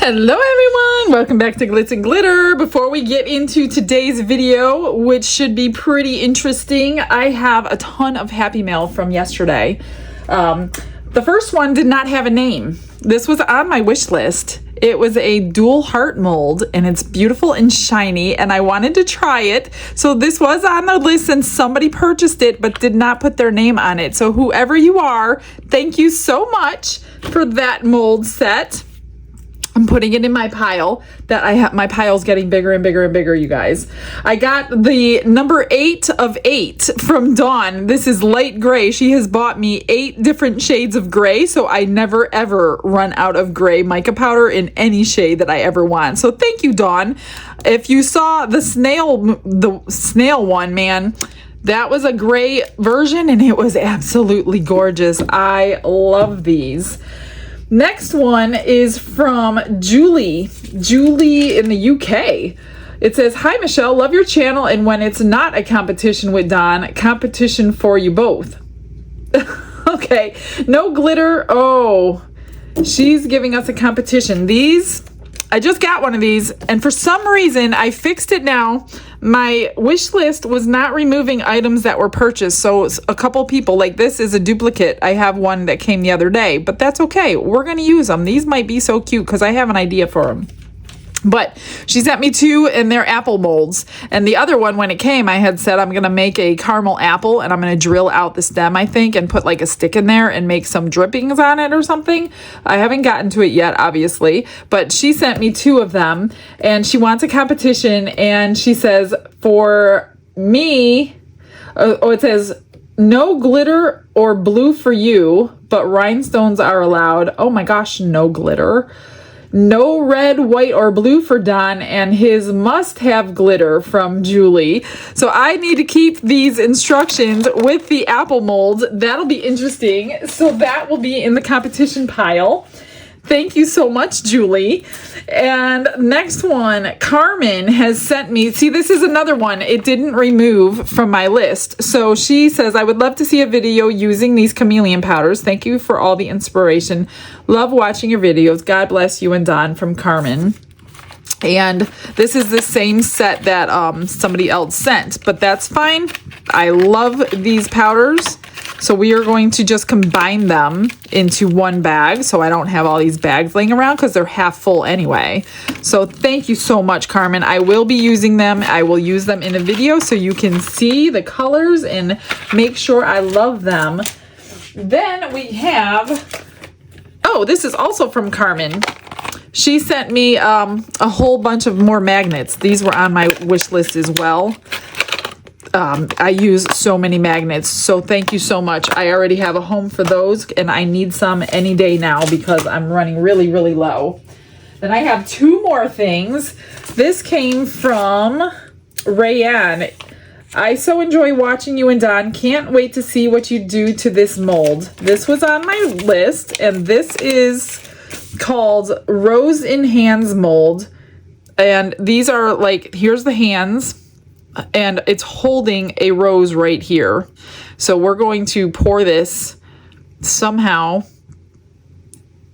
Hello everyone, welcome back to Glitz and Glitter. Before we get into today's video, which should be pretty interesting, I have a ton of Happy Mail from yesterday. The first one did not have a name. This was on my wish list. It was a dual heart mold and it's beautiful and shiny and I wanted to try it. So this was on the list and somebody purchased it but did not put their name on it. So whoever you are, thank you so much for that mold set. I'm putting it in my pile that I have. My pile's getting bigger and bigger and bigger, you guys. I got the number 8 of 8 from Dawn. This is light gray. She has bought me 8 different shades of gray, so I never ever run out of gray mica powder in any shade that I ever want. So thank you, Dawn. If you saw the snail one, man, that was a gray version and it was absolutely gorgeous. I love these. Next one is from Julie in the UK. It says, "Hi Michelle, love your channel and when it's not a competition with Don, competition for you both." Okay, no glitter. Oh, she's giving us a competition. These, I just got one of these and for some reason I fixed it now. My wish list was not removing items that were purchased. So a couple people, like this is a duplicate. I have one that came the other day, but that's okay. We're going to use them. These might be so cute because I have an idea for them. But she sent me 2 and they're apple molds. And the other one, when it came, I had said I'm going to make a caramel apple and I'm going to drill out the stem, I think, and put like a stick in there and make some drippings on it or something. I haven't gotten to it yet, obviously, but she sent me 2 of them and she wants a competition. And she says, for me, it says, no glitter or blue for you, but rhinestones are allowed. Oh my gosh, no glitter. No red, white, or blue for Don, and his must-have glitter from Julie. So I need to keep these instructions with the apple mold. That'll be interesting. So that will be in the competition pile. Thank you so much, Julie. And next one, Carmen has sent me, see, this is another one. It didn't remove from my list. So she says, I would love to see a video using these chameleon powders. Thank you for all the inspiration. Love watching your videos. God bless you and Don, from Carmen. And this is the same set that somebody else sent, but that's fine. I love these powders. So we are going to just combine them into one bag so I don't have all these bags laying around because they're half full anyway. So thank you so much, Carmen. I will be using them. I will use them in a video so you can see the colors and make sure I love them. Then we have, oh, this is also from Carmen. She sent me a whole bunch of more magnets. These were on my wish list as well. I use so many magnets, so thank you so much. I already have a home for those and I need some any day now because I'm running really, really low. Then I have 2 more things. This came from Rayanne. I so enjoy watching you and Don. Can't wait to see what you do to this mold. This was on my list and this is called Rose in Hands mold. And these are like, here's the hands. And it's holding a rose right here. So we're going to pour this somehow.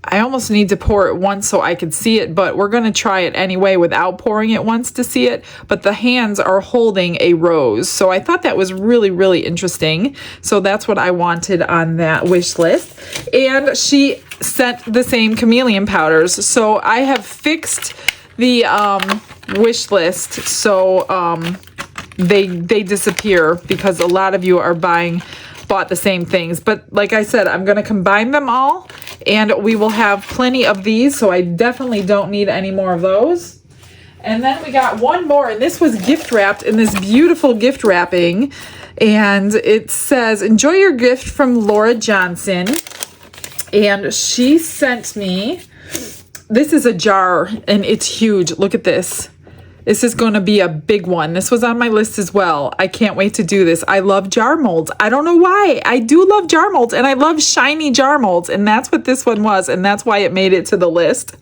I almost need to pour it once so I could see it, but we're going to try it anyway without pouring it once to see it. But the hands are holding a rose. So I thought that was really, really interesting. So that's what I wanted on that wish list. And she sent the same chameleon powders. So I have fixed the wish list so they disappear because a lot of you are bought the same things. But like I said, I'm going to combine them all and we will have plenty of these. So I definitely don't need any more of those. And then we got one more, and this was gift wrapped in this beautiful gift wrapping. And it says, enjoy your gift from Laura Johnson. And she sent me, this is a jar and it's huge. Look at this. This is going to be a big one. This was on my list as well. I can't wait to do this. I love jar molds. I don't know why. I do love jar molds, and I love shiny jar molds, and that's what this one was, and that's why it made it to the list.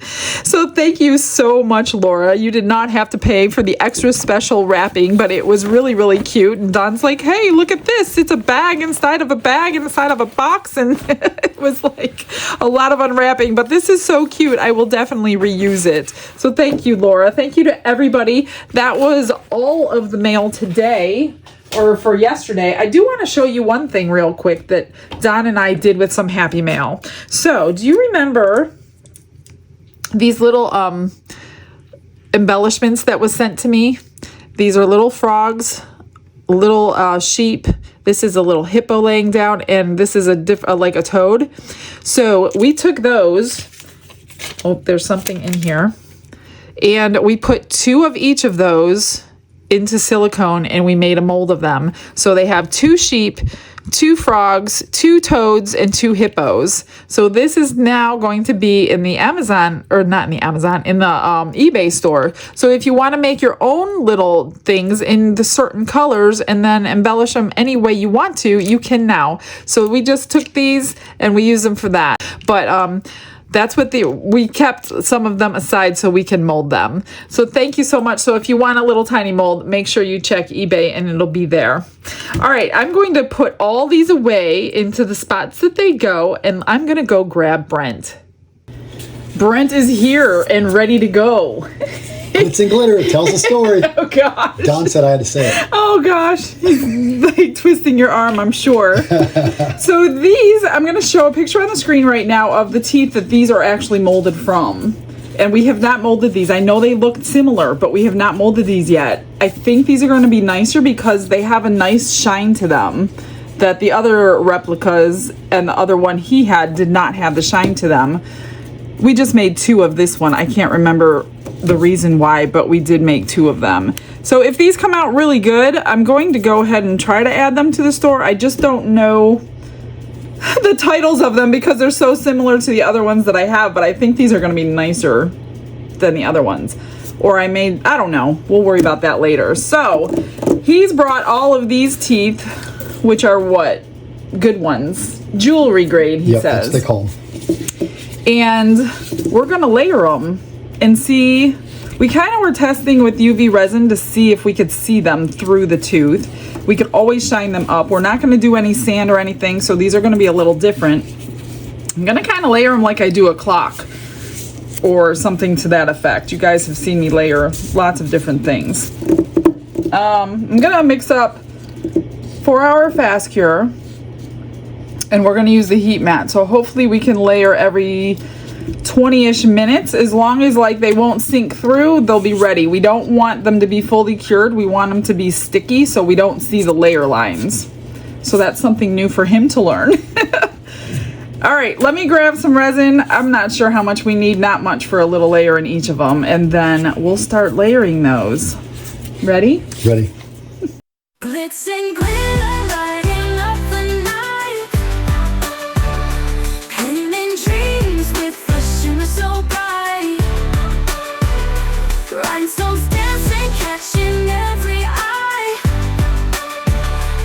So thank you so much, Laura. You did not have to pay for the extra special wrapping, but it was really, really cute. And Don's like, hey, look at this. It's a bag inside of a bag inside of a box, and it was like a lot of unwrapping, but this is so cute. I will definitely reuse it. So thank you, Laura. Thank you to everybody. That was all of the mail today, or for yesterday. I do want to show you one thing real quick that Don and I did with some Happy Mail. So do you remember these little embellishments that was sent to me? These are little frogs, little sheep. This is a little hippo laying down, and this is like a toad. So we took those. Oh, there's something in here. And we put 2 of each of those into silicone, and we made a mold of them. So they have 2 sheep, 2 frogs, 2 toads, and 2 hippos. So this is now going to be in the Amazon, or not in the Amazon, in the eBay store. So if you want to make your own little things in the certain colors and then embellish them any way you want to, you can now. So we just took these and we use them for that. But that's what we kept some of them aside so we can mold them. So thank you so much. So if you want a little tiny mold, make sure you check eBay and it'll be there. All right, I'm going to put all these away into the spots that they go, and I'm gonna go grab Brent. Brent is here and ready to go. Glitz and glitter, it tells a story. Oh gosh. Don said I had to say it. Oh gosh, he's like twisting your arm, I'm sure. So these, I'm going to show a picture on the screen right now of the teeth that these are actually molded from. And we have not molded these. I know they look similar, but we have not molded these yet. I think these are going to be nicer because they have a nice shine to them that the other replicas and the other one he had did not have the shine to them. We just made 2 of this one. I can't remember the reason why, but we did make 2 of them. So if these come out really good, I'm going to go ahead and try to add them to the store. I just don't know the titles of them because they're so similar to the other ones that I have, but I think these are going to be nicer than the other ones. Or I don't know. We'll worry about that later. So he's brought all of these teeth, which are what? Good ones. Jewelry grade, he says. That's what they call them. And we're going to layer them and see. We kind of were testing with UV resin to see if we could see them through the tooth. We could always shine them up. We're not going to do any sand or anything, so these are going to be a little different. I'm going to kind of layer them like I do a clock or something to that effect. You guys have seen me layer lots of different things. I'm going to mix up 4-hour fast cure, and we're going to use the heat mat. So hopefully we can layer every 20-ish minutes. As long as like they won't sink through, they'll be ready. We don't want them to be fully cured. We want them to be sticky so we don't see the layer lines. So that's something new for him to learn. All right, let me grab some resin. I'm not sure how much we need, not much for a little layer in each of them, and then we'll start layering those. Ready? Ready. Glitz and glitter, lighting up the night. Painting dreams with a shimmer so bright. Rhinestones dancing, catching every eye.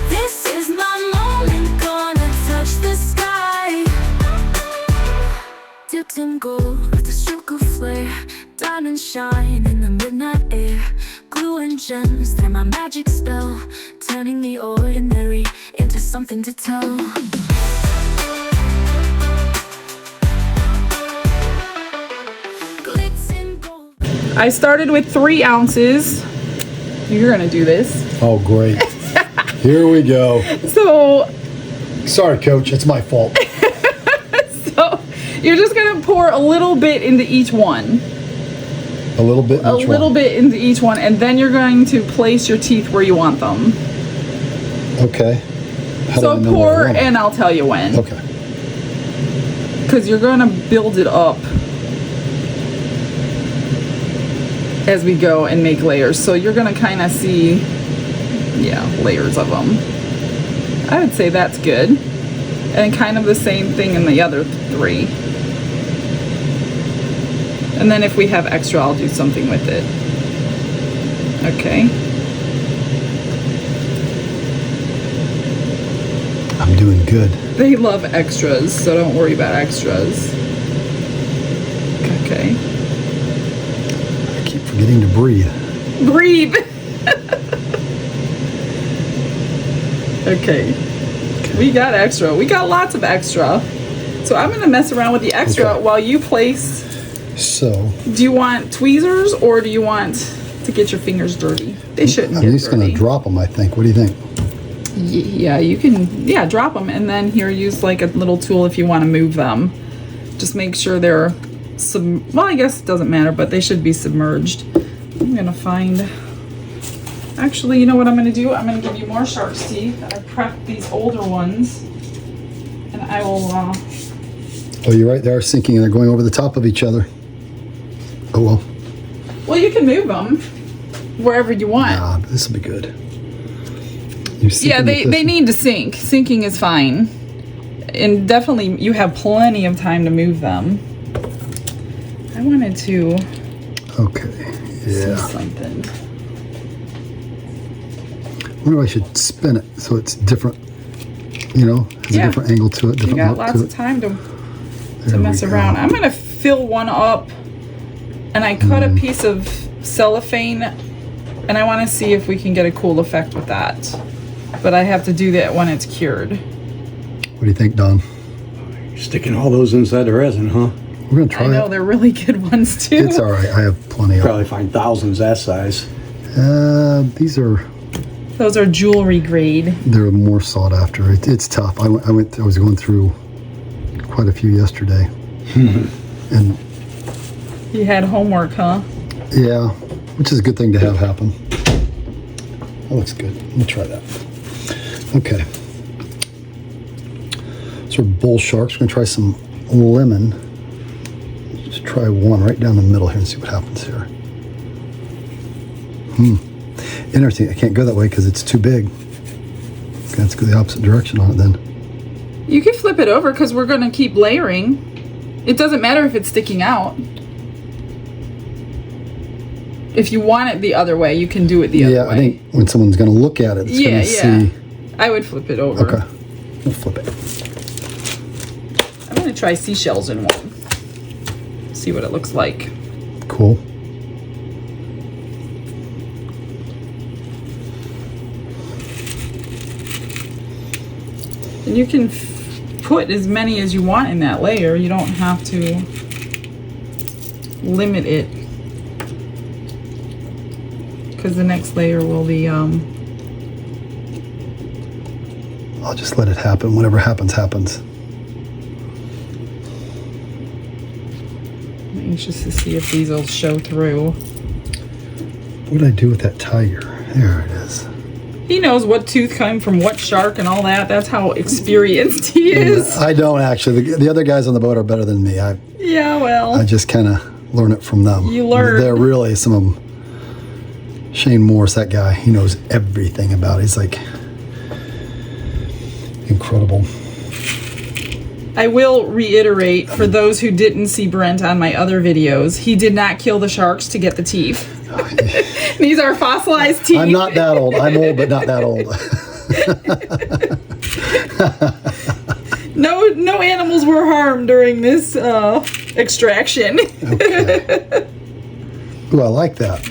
This is my moment, gonna touch the sky. Dipped in gold with a stroke of flare. Diamonds shine in the midnight air. Glue and gems, they're my magic spell, turning the ordinary into something to tell. Glitz and gold. I started with 3 ounces. You're gonna do this. Oh, great. Here we go. So Sorry, Coach. It's my fault. So you're just gonna pour a little bit into each one. A little bit in each one. Bit into each one, and then you're going to place your teeth where you want them. Okay. How do I So know where I pour, want it? and I'll tell you when. Okay. Because you're going to build it up as we go and make layers. So you're going to kind of see, yeah, layers of them. I would say that's good. And kind of the same thing in the other 3. And then if we have extra, I'll do something with it. Okay. I'm doing good. They love extras, so don't worry about extras. Okay. I keep forgetting to breathe. Breathe. Okay. We got extra. We got lots of extra. So I'm going to mess around with the extra while you place. So. Do you want tweezers or do you want to get your fingers dirty? They shouldn't get dirty. I'm just going to drop them, I think. What do you think? Yeah, you can, drop them. And then here, use like a little tool if you want to move them. Just make sure they're, well, I guess it doesn't matter, but they should be submerged. I'm going to find, actually, you know what I'm going to do? I'm going to give you more shark's teeth. I prepped these older ones. And I will, Oh, you're right. They are sinking and they're going over the top of each other. Oh, well. Well, you can move them wherever you want. Nah, this will be good. Yeah, they need to sink. Sinking is fine. And definitely you have plenty of time to move them. I wanted to see something. I wonder if I should spin it so it's different, you know, has a different angle to it. You got lots of time to mess around. I'm going to fill one up, and I cut a piece of cellophane, and I want to see if we can get a cool effect with that. But I have to do that when it's cured. What do you think, Don? You're sticking all those inside the resin, huh? We're going to try it. I know, they're really good ones, too. It's all right. I have plenty of Probably find thousands that size. These are... Those are jewelry grade. They're more sought after. It's tough. I was going through quite a few yesterday. And you had homework, huh? Yeah, which is a good thing to have happen. That looks good. Let me try that. Okay. So we're bull sharks. We're going to try some lemon. Just try one right down the middle here and see what happens here. Interesting. I can't go that way because it's too big. Okay, let's go the opposite direction on it then. You can flip it over because we're going to keep layering. It doesn't matter if it's sticking out. If you want it the other way, you can do it the other way. Yeah, I think when someone's going to look at it, it's going to see. I would flip it over. Okay. We'll flip it. I'm going to try seashells in one. See what it looks like. Cool. And you can put as many as you want in that layer. You don't have to limit it. Because the next layer will be, I'll just let it happen. Whatever happens, happens. I'm anxious to see if these will show through. What did I do with that tiger? There it is. He knows what tooth came from what shark and all that. That's how experienced he is. I don't actually. The other guys on the boat are better than me. Yeah, well. I just kind of learn it from them. You learn. They're really some of them. Shane Morse, that guy, he knows everything about it. He's like incredible. I will reiterate for those who didn't see Brent on my other videos, he did not kill the sharks to get the teeth. These are fossilized teeth. I'm not that old. I'm old, but not that old. No animals were harmed during this extraction. Okay. Ooh, I like that.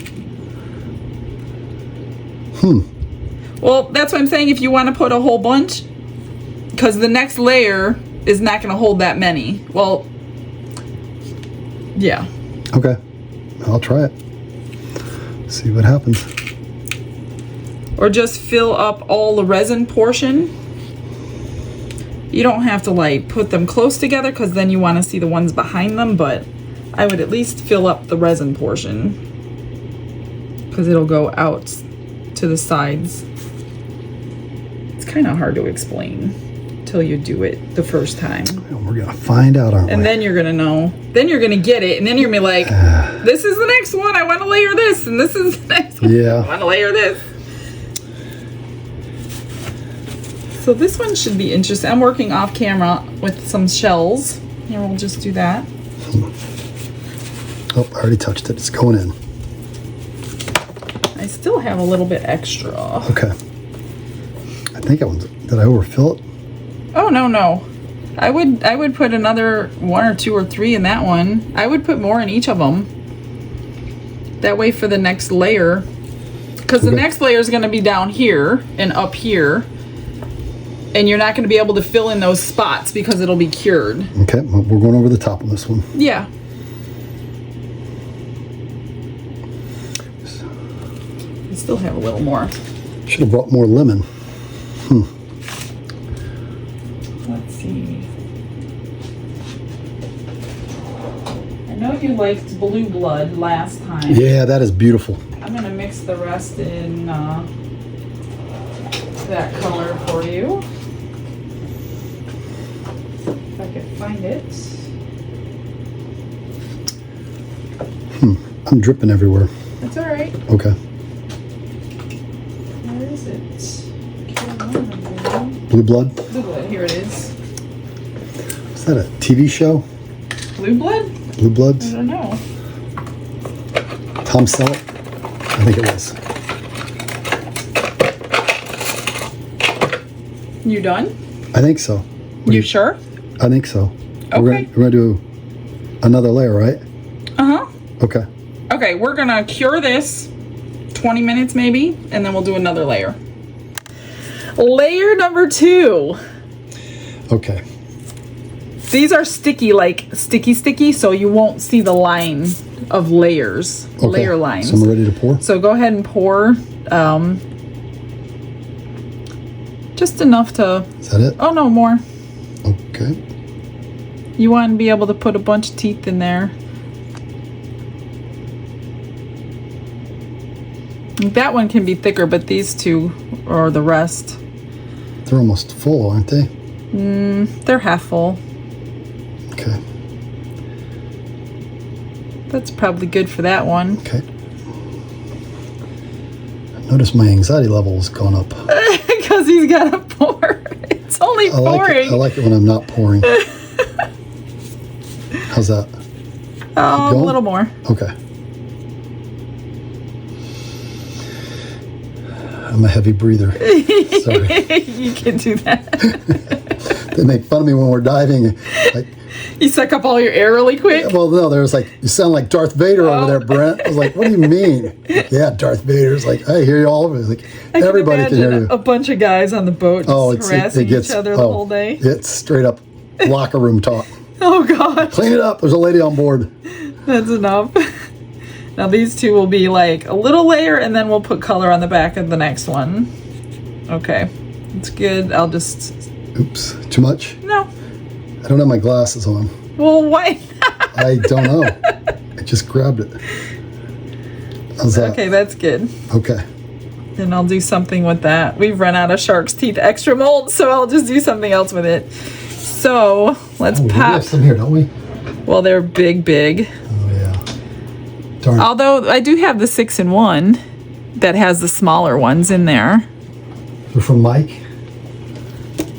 Well, that's what I'm saying. If you want to put a whole bunch, because the next layer is not going to hold that many. Well, yeah. Okay. I'll try it. See what happens. Or just fill up all the resin portion. You don't have to like put them close together because then you want to see the ones behind them, but I would at least fill up the resin portion because it'll go out to the sides. It's kind of hard to explain until you do it the first time. And we're gonna find out, aren't we? And then you're gonna know. Then you're gonna get it, and then you're gonna be like, "This is the next one. I want to layer this, and this is the next one. Yeah. I want to layer this." So this one should be interesting. I'm working off camera with some shells. Here, we'll just do that. Oh, I already touched it. It's going in. I I still have a little bit extra. Okay. I think did I overfill it? Oh, no. I would put another 1 or 2 or 3 in that one. I would put more in each of them. That way for the next layer. Because the next layer is going to be down here and up here. And you're not going to be able to fill in those spots because it'll be cured. Okay, well, we're going over the top on this one. Yeah. I still have a little more. Should have brought more lemon. Let's see. I know you liked blue blood last time. Yeah, that is beautiful. I'm going to mix the rest in that color for you. If I can find it. I'm dripping everywhere. That's all right. Okay. Where is it? Blue blood? Blue blood, here it is. Is that a TV show? Blue blood? Blue Bloods? I don't know. Tom Selleck? I think it was. You done? I think so. You sure? I think so. Okay. We're gonna do another layer, right? Uh-huh. Okay. Okay, we're gonna cure this 20 minutes maybe, and then we'll do another layer. Layer number 2. Okay. These are sticky, like sticky, so you won't see the line of layers, Okay. layer lines. So I'm ready to pour? So go ahead and pour just enough to... Is that it? Oh, no, more. Okay. You want to be able to put a bunch of teeth in there. That one can be thicker, but these two, or the rest, They're almost full, aren't they? they're half full. Okay. That's probably good for that one. Okay. I noticed my anxiety level has gone up. Because he's got to pour. It's only pouring. I like it when I'm not pouring. How's that? Oh, a going? little more. Okay. I'm a heavy breather. Sorry. You can do that. They make fun of me when we're diving. Like, You suck up all your air really quick. well, no, there's like, you sound like Darth Vader over there, Brent. I was like, what do you mean? Yeah, Darth Vader's like, I hear you all over. Like, I everybody can hear you. A bunch of guys on the boat just harassing each other the whole day. It's straight up locker room talk. Oh, God. Clean it up. There's a lady on board. That's enough. Now these two will be like a little layer, and then we'll put color on the back of the next one. Okay. It's good. I'll just... Oops. Too much? No. I don't have my glasses on. Well, why? I don't know. I just grabbed it. How's that? Okay, that's good. Okay. Then I'll do something with that. We've run out of shark's teeth extra molds, so I'll just do something else with it. So let's We pop. have some here, don't we? Well, they're big. Oh, yeah. Darn. Although I do have the 6-in-1 that has the smaller ones in there. They're from Mike.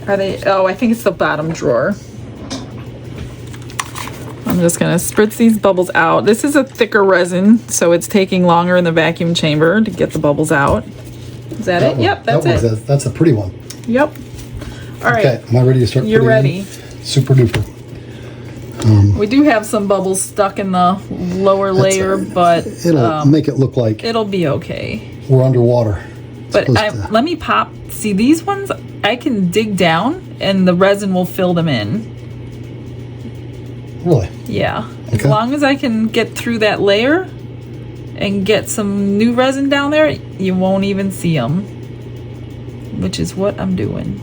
Are they? Oh, I think it's the bottom drawer. I'm just gonna spritz these bubbles out. This is a thicker resin, so it's taking longer in the vacuum chamber to get the bubbles out. Is that it? one. Yep, that's That one's it. That's a pretty one. Yep. All right. Okay, am I ready to start You're putting ready. in? Super duper. We do have some bubbles stuck in the lower layer, but It'll make it look like it'll be okay. we're underwater. But Supposed to- let me pop. See, these ones, I can dig down and the resin will fill them in. Really? Yeah. As Okay. long as I can get through that layer and get some new resin down there, you won't even see them. Which is what I'm doing.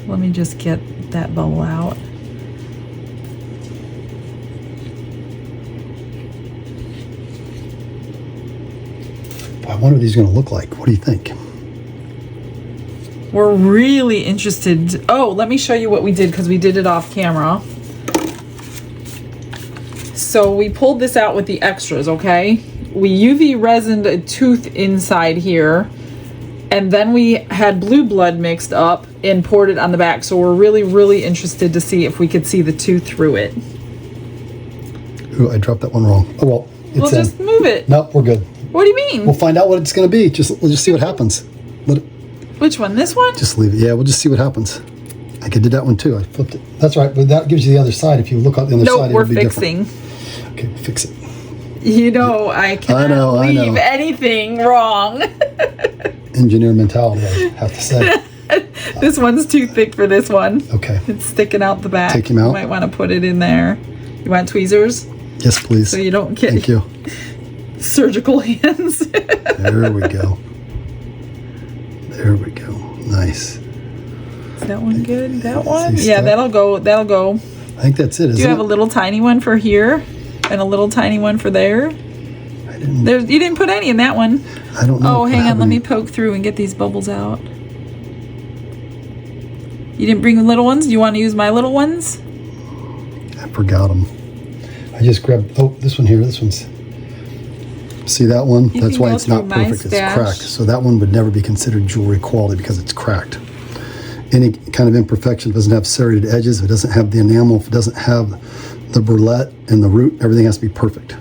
Let me just get that bubble out. I wonder what these are going to look like. What do you think? We're really interested. Oh, let me show you what we did because we did it off camera. So we pulled this out with the extras, okay? We UV resined a tooth inside here, and then we had blue blood mixed up and poured it on the back. So we're really, really interested to see if we could see the tooth through it. Ooh, I dropped that one wrong. Oh well, it's We'll just move it. Nope, we're good. What do you mean? We'll find out what it's going to be. We'll just see what happens. Let it, Which one? This one? just leave it. Yeah, we'll just see what happens. I did that one too. I flipped it. That's right, but that gives you the other side. If you look on the other Nope, side, we're it'll be fixing. different. Okay, we'll fix it. You know, I cannot I know. leave anything wrong. Engineer mentality, I have to say. This one's too thick for this one. Okay. It's sticking out the back. Take him out. You might want to put it in there. You want tweezers? Yes, please. So you don't get Thank you. surgical hands. There we go. There we go. Nice. Is that one good? That one? See Yeah, stuff? that'll go. That'll go. I think that's it, isn't Do you have it? a little tiny one for here and a little tiny one for there? I didn't, You didn't put any in that one. I don't know. Oh, if I hang have on. Let any- me poke through and get these bubbles out. You didn't bring the little ones? Do you want to use my little ones? I forgot them. I just grabbed, oh, this one here. This one's, see that one? You That's can why go it's not through my perfect. It's stash. cracked. So that one would never be considered jewelry quality because it's cracked. Any kind of imperfection, if it doesn't have serrated edges, if it doesn't have the enamel, if it doesn't have the burlette and the root, everything has to be perfect.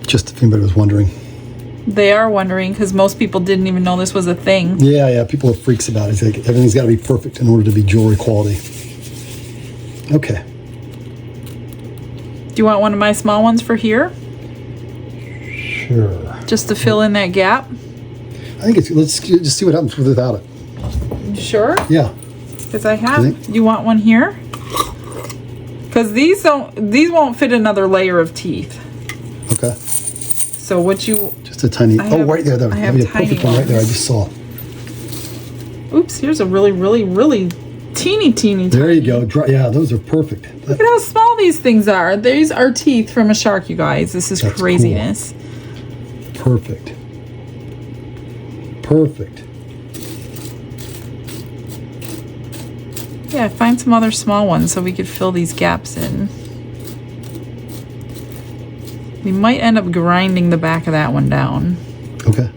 Just if anybody was wondering. They are wondering because most people didn't even know this was a thing. Yeah, people are freaks about it. It's like everything's got to be perfect in order to be jewelry quality. Okay. Do you want one of my small ones for here? Sure. Just to fill in that gap? I think it's, let's just see what happens without it. You sure? Yeah. Because I have. I think- You want one here? Because these won't fit another layer of teeth. Okay. So what you? Just a tiny, I have- right there. That I have would be a tiny perfect one right there. I ones. just saw. Oops! Here's a really, really, really teeny. There you go. Yeah, those are perfect. Look at how small these things are. These are teeth from a shark, you guys. This is That's craziness. Perfect. Perfect. Yeah, find some other small ones so we could fill these gaps in. We might end up grinding the back of that one down. Okay.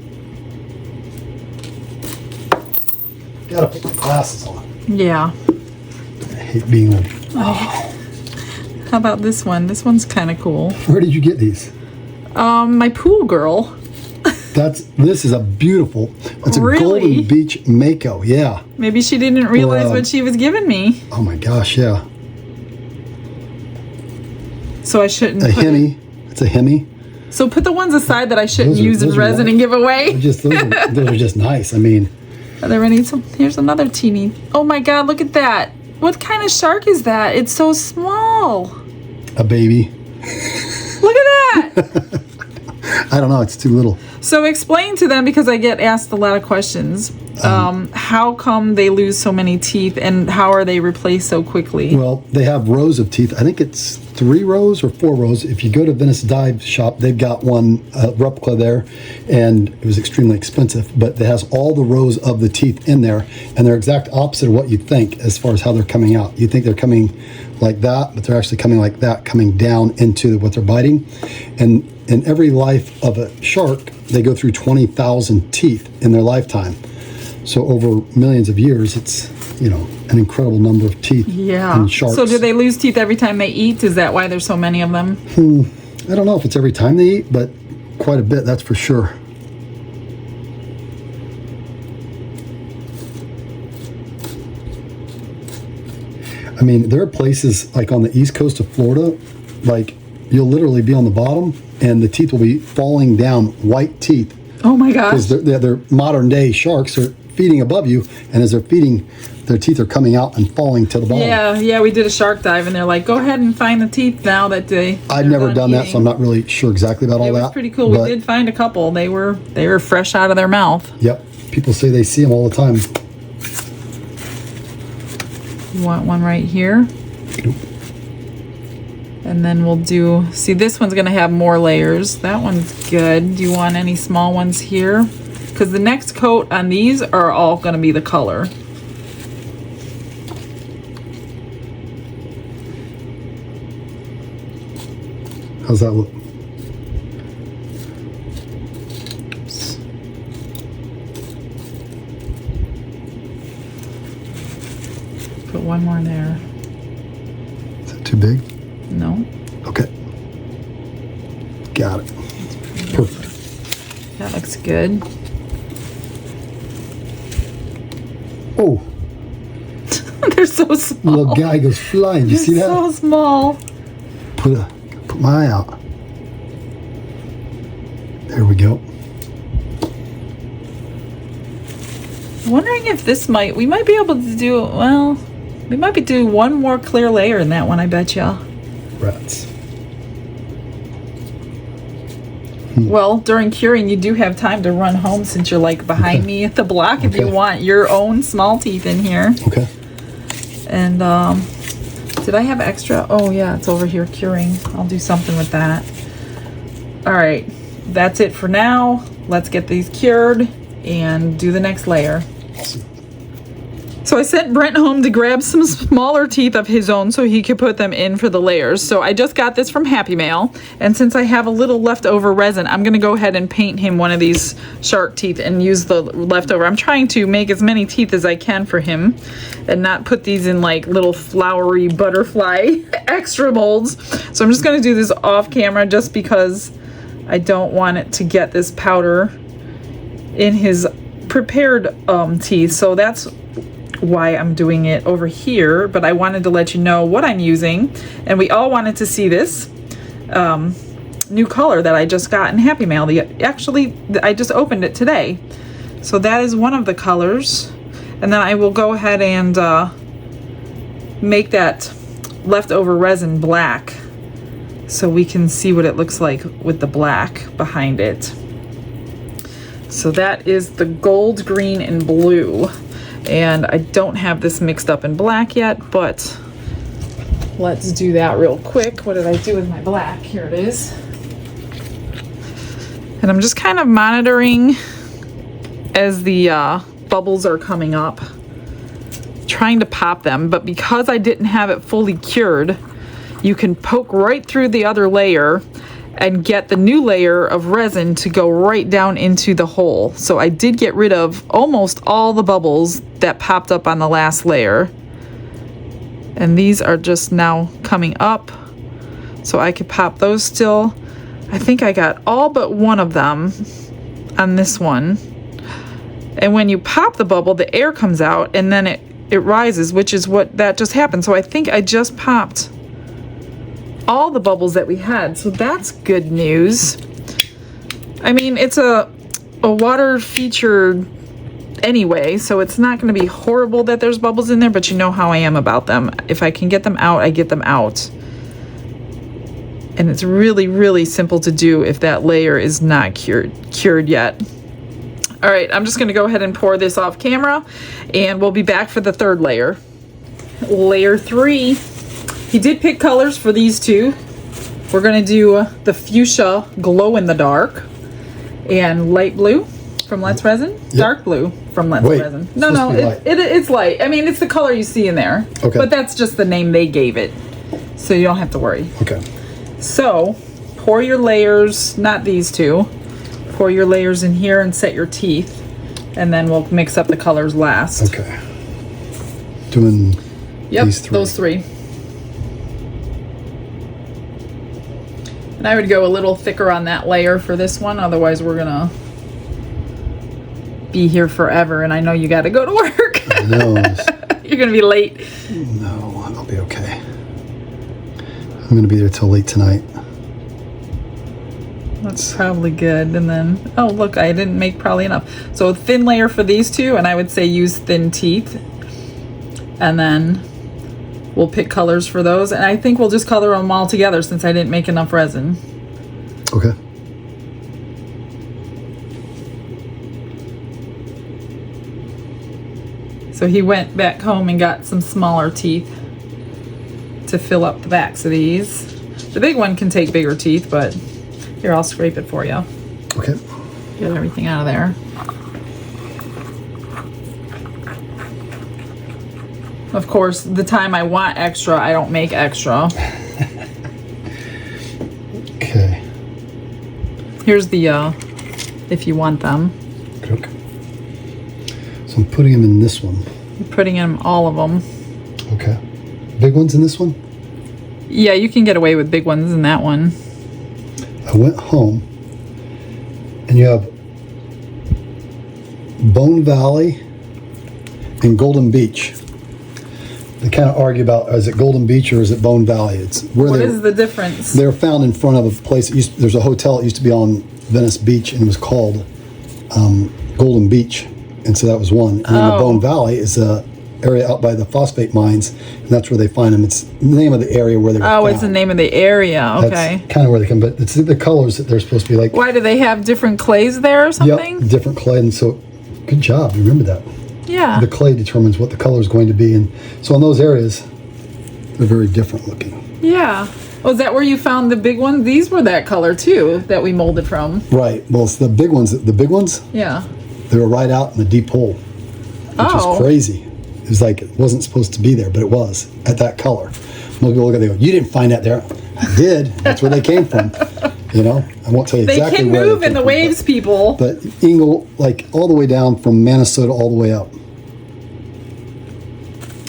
Gotta put my glasses on. Yeah. I hate being old. How about this one? This one's kind of cool. Where did you get these? My pool girl. This is a beautiful, that's a Really? Golden Beach Mako. Yeah. Maybe she didn't realize Wow. what she was giving me. Oh my gosh, yeah. So I shouldn't A put it- Hemi. It's a Hemi. So put the ones aside that I shouldn't Those are- use in those are resin and give away. Those are just nice. I mean, Are there any? Here's another teeny. Oh my God, look at that. What kind of shark is that? It's so small. a baby. Look at that. I don't know. It's too little. So explain to them, because I get asked a lot of questions. How come they lose so many teeth and how are they replaced so quickly? Well, they have rows of teeth. I think it's 3 rows or 4 rows. If you go to Venice Dive Shop, they've got one replica there, and it was extremely expensive, but it has all the rows of the teeth in there, and they're exact opposite of what you think as far as how they're coming out. You think they're coming like that, but they're actually coming like that, coming down into what they're biting. And in every life of a shark, they go through 20,000 teeth in their lifetime. So over millions of years, it's, an incredible number of teeth in sharks. So do they lose teeth every time they eat? Is that why there's so many of them? I don't know if it's every time they eat, but quite a bit, that's for sure. I mean, there are places like on the east coast of Florida, like you'll literally be on the bottom and the teeth will be falling down, white teeth. Oh my gosh. Because they're modern day sharks are feeding above you, and as they're feeding, their teeth are coming out and falling to the bottom. Yeah, we did a shark dive and they're like, go ahead and find the teeth now that I've never done that, so I'm not really sure exactly about all It that. was pretty cool. but- We did find a couple. They were fresh out of their mouth. Yep. People say they see them all the time. You want one right here? Nope. And then we'll see, this one's going to have more layers. That one's good. Do you want any small ones here? Because the next coat on these are all going to be the color. How's that look? Oops. Put one more there. Is that too big? No. Okay. Got it. Perfect. That looks good. Oh, They're so small. little guy goes flying. You They're see that? so small. Put my eye out. There we go. Wondering if this we might be able to do, well, we might be doing one more clear layer in that one, I bet ya. Rats. Well, during curing, you do have time to run home since you're like behind me at the block if you Okay. want your own small teeth in here. Okay. And did I have extra? Oh yeah, it's over here curing. I'll do something with that. All right, that's it for now. Let's get these cured and do the next layer. Awesome. So I sent Brent home to grab some smaller teeth of his own so he could put them in for the layers. So I just got this from Happy Mail, and since I have a little leftover resin, I'm gonna go ahead and paint him one of these shark teeth and use the leftover. I'm trying to make as many teeth as I can for him and not put these in like little flowery butterfly extra molds. So I'm just gonna do this off camera just because I don't want it to get this powder in his prepared teeth. So that's why I'm doing it over here, but I wanted to let you know what I'm using, and we all wanted to see this new color that I just got in Happy Mail. Actually, I just opened it today. So that is one of the colors, and then I will go ahead and make that leftover resin black so we can see what it looks like with the black behind it. So that is the gold, green, and blue. And I don't have this mixed up in black yet, but let's do that real quick. What did I do with my black? Here it is. And I'm just kind of monitoring as the bubbles are coming up, trying to pop them. But because I didn't have it fully cured, you can poke right through the other layer and get the new layer of resin to go right down into the hole. So I did get rid of almost all the bubbles that popped up on the last layer. And these are just now coming up, so I could pop those still. I think I got all but one of them on this one. And when you pop the bubble, the air comes out and then it rises, which is what that just happened. So I think I just popped all the bubbles that we had, so that's good news. I mean, it's a water feature anyway, so it's not going to be horrible that there's bubbles in there, but you know how I am about them. If I can get them out, I get them out. And it's really, really simple to do if that layer is not cured yet. All right, I'm just going to go ahead and pour this off camera, and we'll be back for the third layer. Layer 3. He did pick colors for these two. We're gonna do the fuchsia glow in the dark and light blue from Let's Resin. Yep. Dark blue from Let's Resin. No, it's light. I mean, it's the color you see in there. Okay. But that's just the name they gave it, so you don't have to worry. Okay. So pour your layers, not these two. Pour your layers in here and set your teeth, and then we'll mix up the colors last. Okay. Doing these three. Those three. And I would go a little thicker on that layer for this one, otherwise we're gonna be here forever, and I know you gotta go to work. No. You're gonna be late. No, I'll be okay. I'm gonna be there till late tonight. That's probably good. And then, oh look, I didn't make probably enough. So a thin layer for these two, and I would say use thin teeth. And then we'll pick colors for those, and I think we'll just color them all together since I didn't make enough resin. Okay. So he went back home and got some smaller teeth to fill up the backs of these. The big one can take bigger teeth, but here, I'll scrape it for you. Okay. Get everything out of there. Of course, the time I want extra, I don't make extra. Okay. Here's the, if you want them. Okay. So I'm putting them in this one. You're putting in all of them. Okay. Big ones in this one? Yeah, you can get away with big ones in that one. I went home, and you have Bone Valley and Golden Beach. They kind of argue about, is it Golden Beach or is it Bone Valley? It's where What is the difference? They're found in front of a place. There's a hotel that used to be on Venice Beach, and it was called Golden Beach, and so that was one. And then the Bone Valley is a area out by the phosphate mines, and that's where they find them. It's the name of the area where they were found. It's the name of the area. Okay. That's kind of where they come, but it's the colors that they're supposed to be like. Why do they have different clays there or something? Yep, different clay, and so good job. You remember that. Yeah. The clay determines what the color is going to be, and so in those areas, they're very different looking. Yeah. Oh, is that where you found the big ones? These were that color too that we molded from. Right. Well, it's the big ones. The big ones. Yeah. They were right out in the deep hole, which was crazy. It was like it wasn't supposed to be there, but it was at that color. Most people look at it and go, "You didn't find that there." I did. That's where they came from. You know, I won't tell you exactly They can where move they in the came waves, from, people. but Ingle, like all the way down from Minnesota all the way up.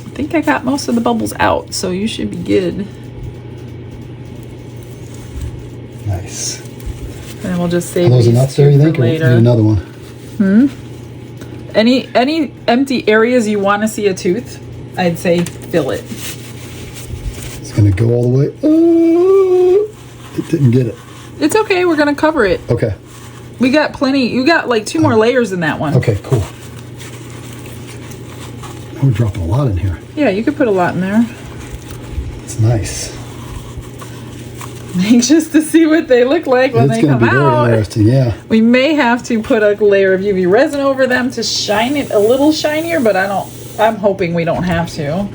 I think I got most of the bubbles out, so you should be good. Nice. And we'll just save Are those these enough there, you for think, or later. need another one? Any empty areas you want to see a tooth, I'd say fill it. It's gonna go all the way. Oh, it didn't get it. It's okay. We're gonna cover it. Okay. We got plenty. You got like 2 more layers in that one. Okay. Cool. We're dropping a lot in here. Yeah, you could put a lot in there. It's nice. Anxious to see what they look like when It's they gonna come be very out. interesting. Yeah. We may have to put a layer of UV resin over them to shine it a little shinier, but I'm hoping we don't have to.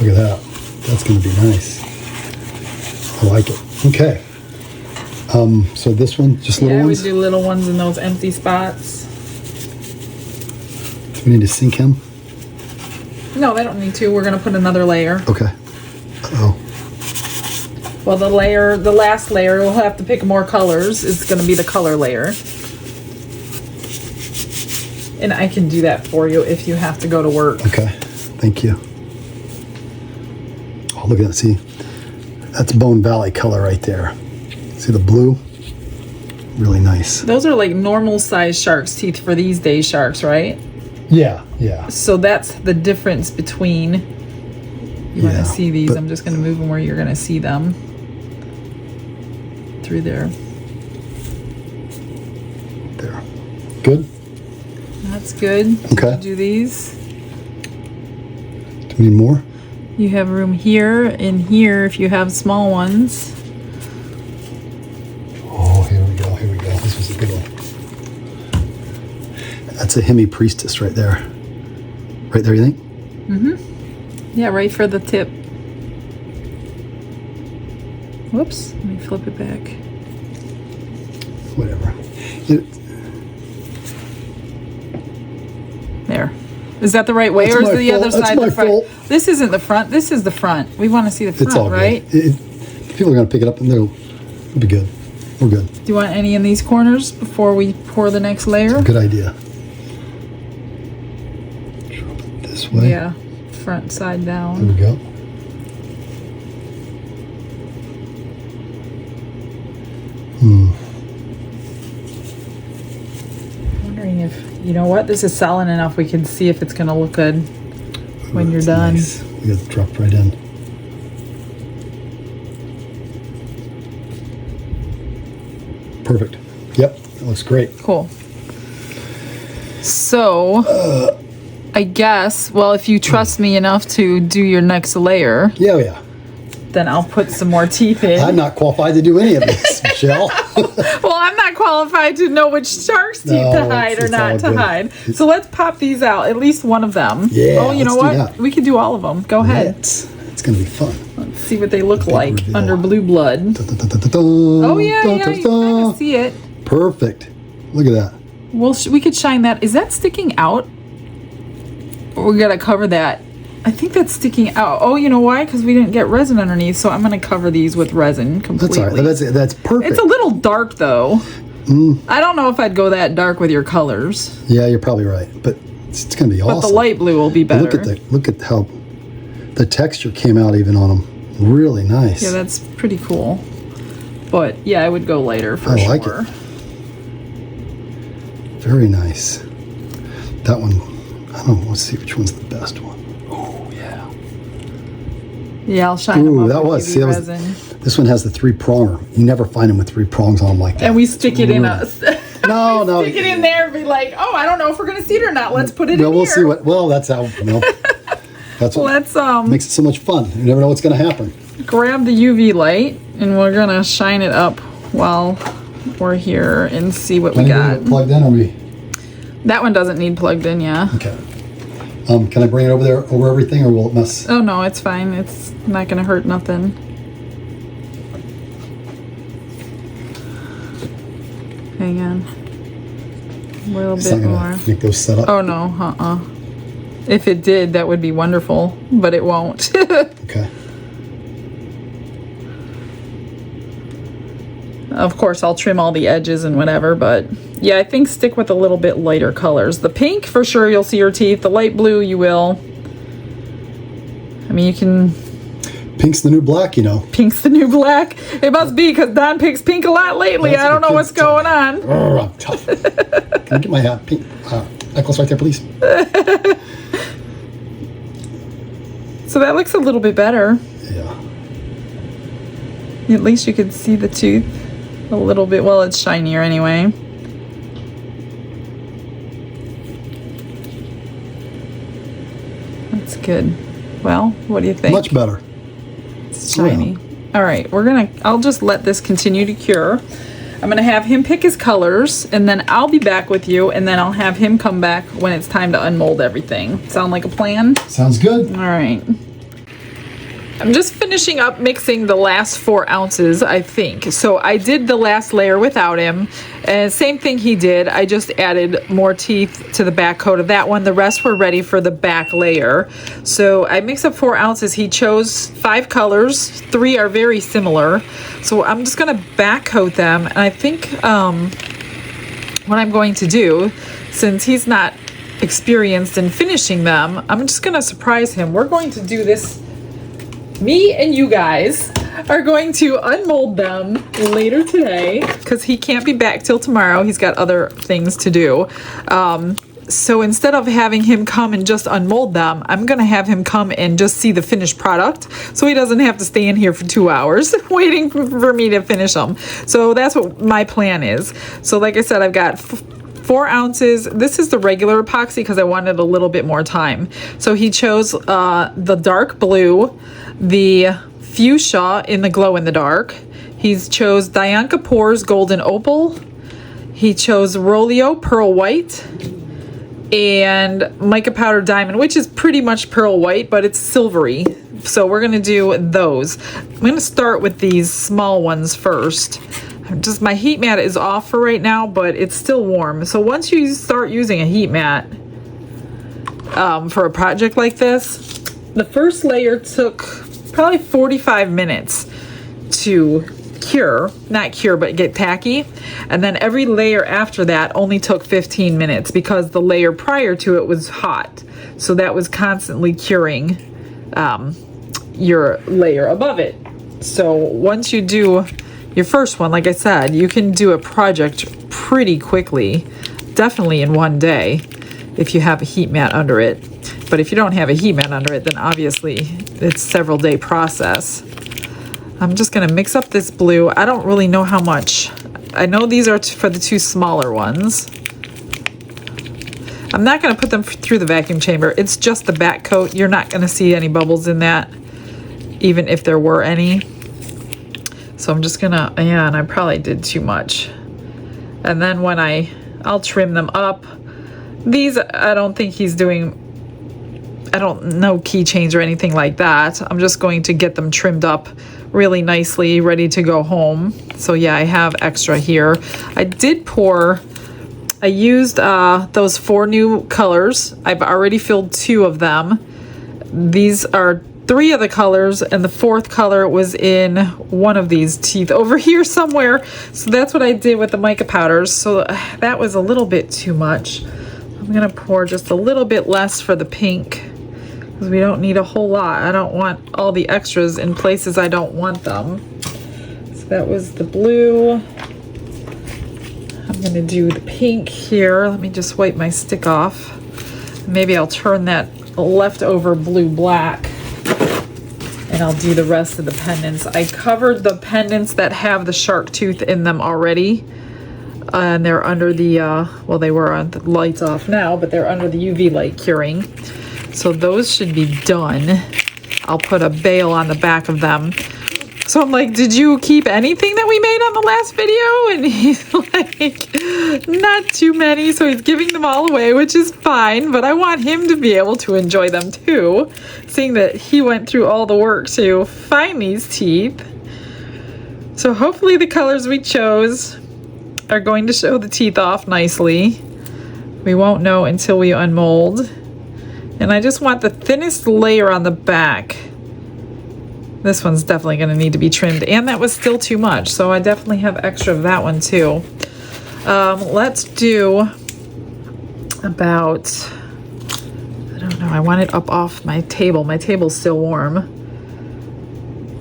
Look at that. That's going to be nice. I like it. Okay. So this one, just little Yeah, we ones? do little ones in those empty spots. Do we need to sink him? No, they don't need to. We're gonna put another layer. Okay. Uh-oh. Well, the last layer, we'll have to pick more colors. It's gonna be the color layer. And I can do that for you if you have to go to work. Okay. Thank you. Oh, look at that. See? That's Bone Valley color right there. See the blue? Really nice. Those are like normal size shark's teeth for these days sharks, right? Yeah, yeah. So that's the difference between, you want Yeah, to see these, but- I'm just going to move them where you're going to see them. Through there. There. Good? That's good. Okay. Did you do these? Do we need more? You have room here and here if you have small ones. Oh, here we go. Here we go. This was a good one. That's a Hemi Priestess right there. Right there, you think? Yeah, right for the tip. Whoops, let me flip it back. Whatever. There. Is that the right way, That's or is my the other fault. That's side my the front? fault. This isn't the front. This is the front. We want to see the front, It's all right? good. People are going to pick it up and it'll be good. We're good. Do you want any in these corners before we pour the next layer? Good idea. Drop it this way. Yeah, front side There down. we go. Wondering if, you know what, this is solid enough we can see if it's going to look good when you're That's done. nice. We got it dropped right in. Perfect. Yep, that looks great. Cool. So, I guess, well, if you trust me enough to do your next layer, Yeah, yeah. then I'll put some more teeth in. I'm not qualified to do any of this, Michelle. Well, I'm not qualified to know which shark's teeth No, to hide it's or not all to good. hide. So let's pop these out, at least one of them. Yeah, Oh, you know let's do what? that. We could do all of them. Go ahead. It's going to be fun. Let's see what they look like reveal. under blue blood. Oh, Oh, yeah, you can kind of see it. Perfect. Look at that. Well, we could shine that. Is that sticking out? Or we got to cover that. I think that's sticking out. Oh, you know why? Because we didn't get resin underneath, so I'm going to cover these with resin completely. That's all right. That's perfect. It's a little dark, though. I don't know if I'd go that dark with your colors. Yeah, you're probably right. But It's going to be awesome. But the light blue will be But better. look at how the texture came out even on them. Really nice. Yeah, that's pretty cool. But yeah, I would go lighter for sure. I like it. Very nice. That one, I don't know. Let's see which one's the best one. Oh yeah. Yeah, I'll shine them Ooh, up that with was. UV See, that resin. was. This one has the 3-pronger. You never find them with 3 prongs on them like that. And we stick it in us. No, no. Stick it in there and be like, oh, I don't know if we're gonna see it or not. Let's put it in we'll here. see what. Well, that's how. That's what Let's makes it so much fun. You never know what's going to happen. grab the UV light and we're gonna shine it up while we're here and see what we got. Plugged in, or we? That one doesn't need plugged in, yeah. Okay. Can I bring it over there over everything, or will it mess? Oh no, it's fine. It's not gonna hurt nothing. Hang on. A little It's bit not more. gonna make those set up. Oh no, If it did, that would be wonderful, but it won't. Okay. Of course, I'll trim all the edges and whatever, but yeah, I think stick with a little bit lighter colors. The pink, for sure, you'll see your teeth. The light blue, you will. I mean, you can... Pink's the new black, you know. Pink's the new black. It must be, because Don picks pink a lot lately. That's I don't what know what's kids tell going me. on. Oh, I'm tough. Can I get my pink necklace right there, please? So that looks a little bit better. Yeah. At least you can see the tooth a little bit. Well, it's shinier anyway. That's good. Well, what do you think? Much better. It's shiny. All right, I'll just let this continue to cure. I'm gonna have him pick his colors, and then I'll be back with you, and then I'll have him come back when it's time to unmold everything. Sound like a plan? Sounds good. All right. I'm just finishing up mixing the last 4 ounces, I think. So I did the last layer without him, and same thing he did. I just added more teeth to the back coat of that one. The rest were ready for the back layer. So I mixed up 4 ounces. He chose 5 colors. 3 are very similar. So I'm just gonna back coat them. And I think what I'm going to do, since he's not experienced in finishing them, I'm just gonna surprise him. We're going to do this. Me and you guys are going to unmold them later today because he can't be back till tomorrow. He's got other things to do. So instead of having him come and just unmold them, I'm going to have him come and just see the finished product so he doesn't have to stay in here for 2 hours waiting for me to finish them. So that's what my plan is. So like I said, I've got 4 ounces. This is the regular epoxy because I wanted a little bit more time. So he chose the dark blue, the fuchsia in the glow in the dark. He's chose Dianca Pores Golden Opal. He chose Rolio Pearl White and Mica Powder Diamond, which is pretty much pearl white, but it's silvery. So we're gonna do those. I'm gonna start with these small ones first. Just my heat mat is off for right now, but it's still warm. So once you start using a heat mat for a project like this, the first layer took probably 45 minutes to cure, not cure, but get tacky. And then every layer after that only took 15 minutes because the layer prior to it was hot. So that was constantly curing your layer above it. So once you do your first one, like I said, you can do a project pretty quickly, definitely in one day if you have a heat mat under it. But if you don't have a heat mat under it, then obviously it's a several day process. I'm just gonna mix up this blue. I don't really know how much. I know these are for the 2 smaller ones. I'm not gonna put them through the vacuum chamber. It's just the back coat. You're not gonna see any bubbles in that, even if there were any. So I'm just gonna, yeah, and I probably did too much. And then when I'll trim them up. These, I don't think he's doing, I don't know, keychains or anything like that. I'm just going to get them trimmed up really nicely, ready to go home. So yeah, I have extra here. I used those 4 new colors. I've already filled 2 of them. These are 3 of the colors, and the 4th color was in one of these teeth over here somewhere. So that's what I did with the mica powders. So that was a little bit too much. I'm gonna pour just a little bit less for the pink because we don't need a whole lot. I don't want all the extras in places I don't want them. So that was the blue. I'm gonna do the pink here. Let me just wipe my stick off. Maybe I'll turn that leftover blue black and I'll do the rest of the pendants. I covered the pendants that have the shark tooth in them already. And they're under the, well, they were on the lights off now, but they're under the UV light curing. So those should be done. I'll put a bail on the back of them. So I'm like, did you keep anything that we made on the last video? And he's like, not too many. So he's giving them all away, which is fine. But I want him to be able to enjoy them too, seeing that he went through all the work to find these teeth. So hopefully the colors we chose are going to show the teeth off nicely. We won't know until we unmold. And I just want the thinnest layer on the back. This one's definitely going to need to be trimmed, and that was still too much, so I definitely have extra of that one too. Let's do about, I don't know, I want it up off my table. My table's still warm.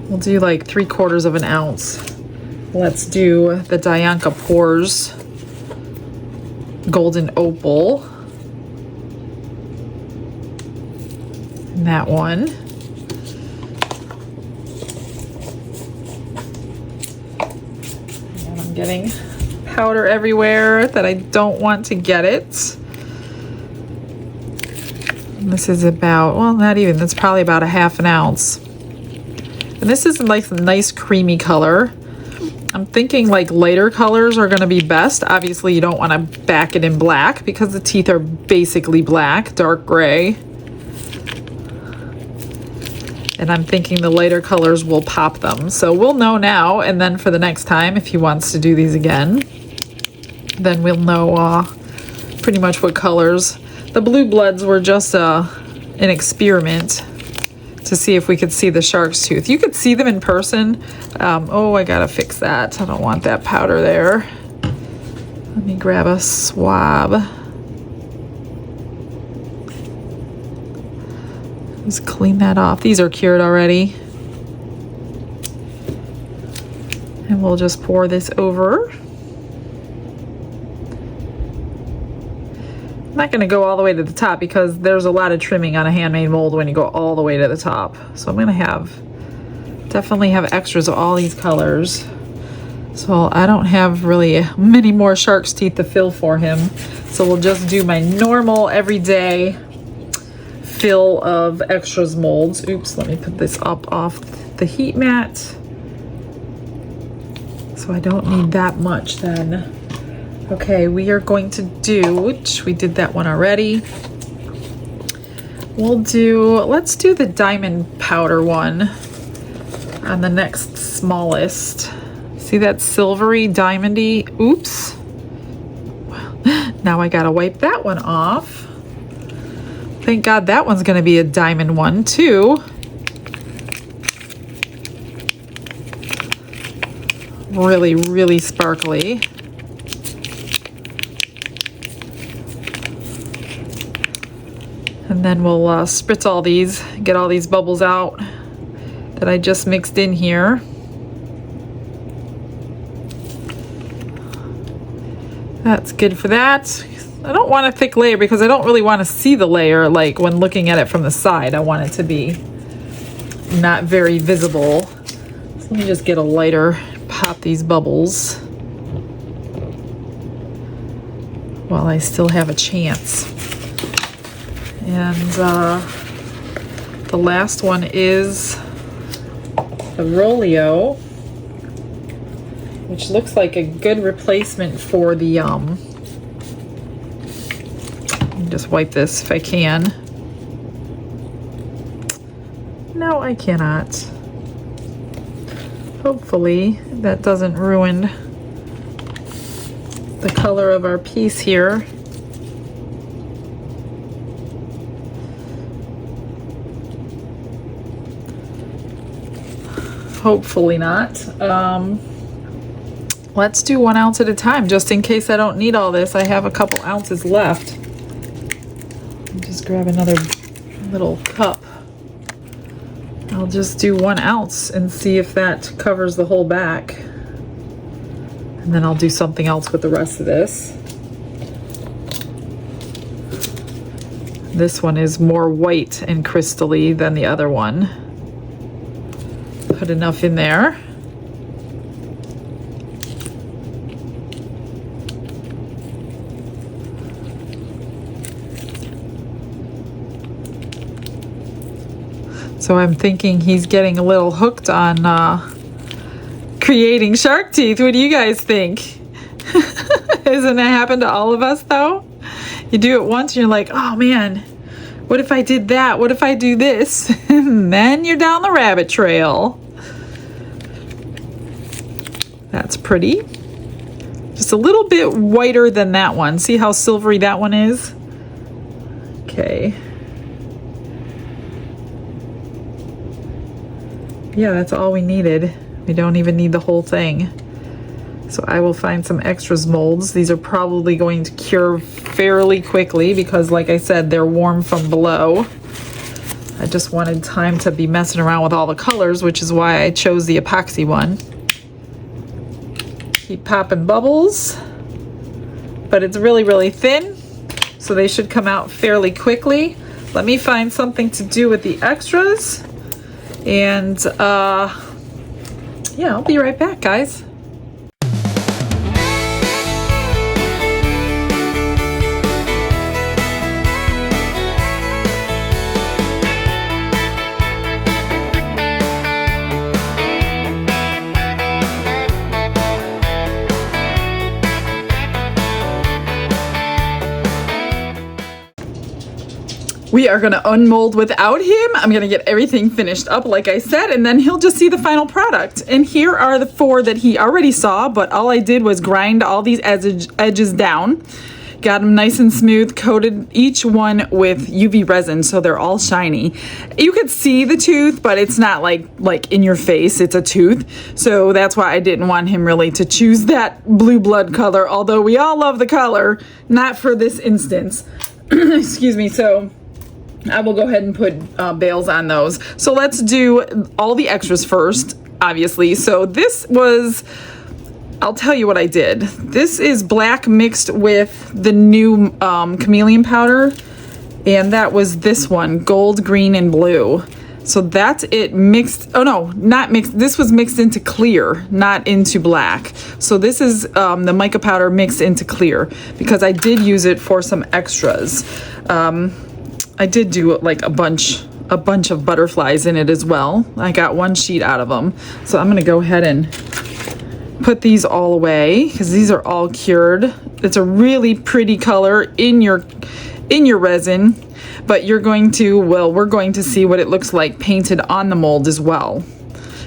We'll do like 3/4 of an ounce. Let's do the Dianca Pores Golden Opal. And that one. And I'm getting powder everywhere that I don't want to get it. And this is about, well, not even, that's probably about 1/2 ounce. And this is like a nice creamy color. I'm thinking like lighter colors are going to be best. Obviously you don't want to back it in black because the teeth are basically black, dark gray. And I'm thinking the lighter colors will pop them. So we'll know now, and then for the next time, if he wants to do these again, then we'll know pretty much what colors. The blue bloods were just an experiment to see if we could see the shark's tooth. You could see them in person. Oh, I gotta fix that. I don't want that powder there. Let me grab a swab. Just clean that off. These are cured already. And we'll just pour this over. I'm not going to go all the way to the top because there's a lot of trimming on a handmade mold when you go all the way to the top. So I'm going to definitely have extras of all these colors. So I don't have really many more shark's teeth to fill for him. So we'll just do my normal everyday fill of extras molds. Oops, let me put this up off the heat mat. So I don't need that much then. Okay, we are going to do, which we did that one already. Let's do the diamond powder one on the next smallest. See that silvery diamondy? Oops. Now I gotta wipe that one off. Thank God that one's gonna be a diamond one too. Really, really sparkly. And then we'll spritz all these, get all these bubbles out that I just mixed in here. That's good for that. I don't want a thick layer because I don't really want to see the layer like when looking at it from the side. I want it to be not very visible. So let me just get a lighter, pop these bubbles while I still have a chance. And the last one is the Rolio, which looks like a good replacement for the just wipe this if I can. No, I cannot. Hopefully that doesn't ruin the color of our piece here. Hopefully not. Let's do 1 ounce at a time, just in case I don't need all this. I have a couple ounces left. Just grab another little cup. I'll just do 1 ounce and see if that covers the whole back. And then I'll do something else with the rest of this. This one is more white and crystally than the other one. Put enough in there. So I'm thinking he's getting a little hooked on creating shark teeth. What do you guys think? Isn't that happened to all of us though? You do it once and you're like, oh man, what if I did that? What if I do this? And then you're down the rabbit trail. That's pretty. Just a little bit whiter than that one. See how silvery that one is? Okay. Yeah, that's all we needed. We don't even need the whole thing. So I will find some extras molds. These are probably going to cure fairly quickly because, like I said, they're warm from below. I just wanted time to be messing around with all the colors, which is why I chose the epoxy one. Keep popping bubbles, but it's really, really thin, so they should come out fairly quickly. Let me find something to do with the extras. And yeah, I'll be right back, guys. We are going to unmold without him. I'm going to get everything finished up, like I said, and then he'll just see the final product. And here are the 4 that he already saw, but all I did was grind all these edges down. Got them nice and smooth, coated each one with UV resin, so they're all shiny. You could see the tooth, but it's not like in your face, it's a tooth. So that's why I didn't want him really to choose that blue blood color, although we all love the color, not for this instance. Excuse me, so I will go ahead and put bales on those. So let's do all the extras first, obviously. So this was, I'll tell you what I did. This is black mixed with the new chameleon powder, and that was this one, gold, green, and blue. So that's it mixed. Oh no, not mixed. This was mixed into clear, not into black. So this is the mica powder mixed into clear because I did use it for some extras. I did do like a bunch of butterflies in it as well. I got 1 sheet out of them. So I'm gonna go ahead and put these all away because these are all cured. It's a really pretty color in your resin, but you're going to, well, we're going to see what it looks like painted on the mold as well.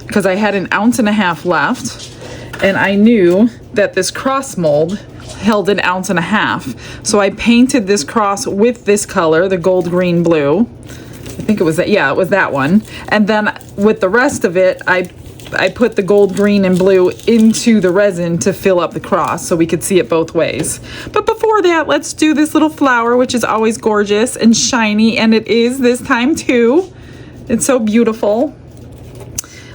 Because I had 1.5 ounces left and I knew that this cross mold held 1.5 ounces. So I painted this cross with this color, the gold, green, blue. I think it was that, yeah, it was that one. And then with the rest of it, I put the gold, green, and blue into the resin to fill up the cross so we could see it both ways. But before that, let's do this little flower, which is always gorgeous and shiny, and it is this time too. It's so beautiful.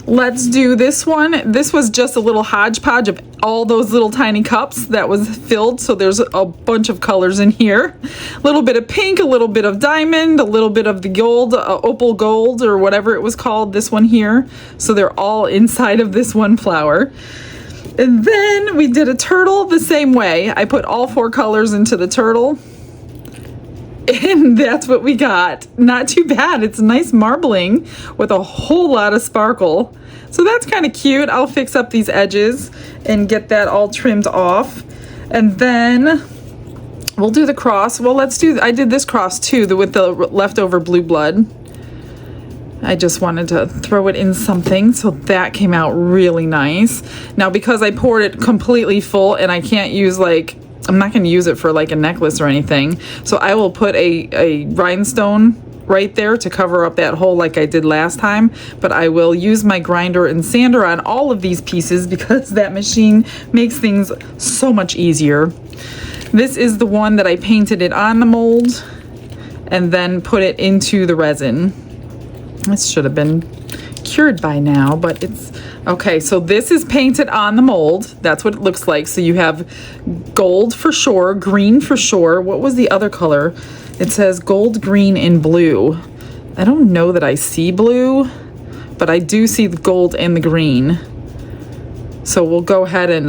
Let's do this one. This was just a little hodgepodge of all those little tiny cups that was filled. So there's a bunch of colors in here. A little bit of pink, a little bit of diamond, a little bit of the gold, opal gold, or whatever it was called, this one here. So they're all inside of this one flower. And then we did a turtle the same way. I put all 4 colors into the turtle. And that's what we got. Not too bad. It's nice marbling with a whole lot of sparkle. So that's kind of cute. I'll fix up these edges and get that all trimmed off. And then we'll do the cross. Well, I did this cross too, with the leftover blue blood. I just wanted to throw it in something, so that came out really nice. Now, because I poured it completely full and I can't use I'm not going to use it for like a necklace or anything. So I will put a rhinestone right there to cover up that hole like I did last time. But I will use my grinder and sander on all of these pieces because that machine makes things so much easier. This is the one that I painted it on the mold. and then put it into the resin. This should have been cured by now, but it's okay. So this is painted on the mold. That's what it looks like. So you have gold for sure, green for sure. What was the other color? It says gold, green, and blue. I don't know that I see blue, but I do see the gold and the green. So we'll go ahead and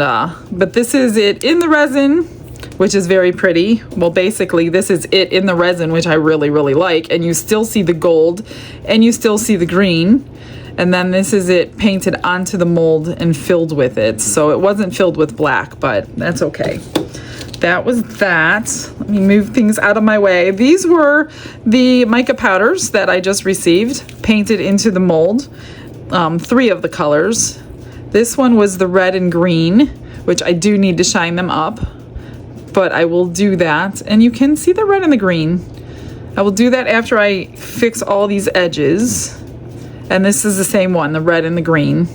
but this is it in the resin, which is very pretty. Well, basically this is it in the resin, which I really, really like. And you still see the gold and you still see the green. And then this is it painted onto the mold and filled with it. So it wasn't filled with black, but that's okay. That was that. Let me move things out of my way. These were the mica powders that I just received, painted into the mold. 3 of the colors. This one was the red and green, which I do need to shine them up, but I will do that. And you can see the red and the green. I will do that after I fix all these edges. And this is the same one, the red and the green.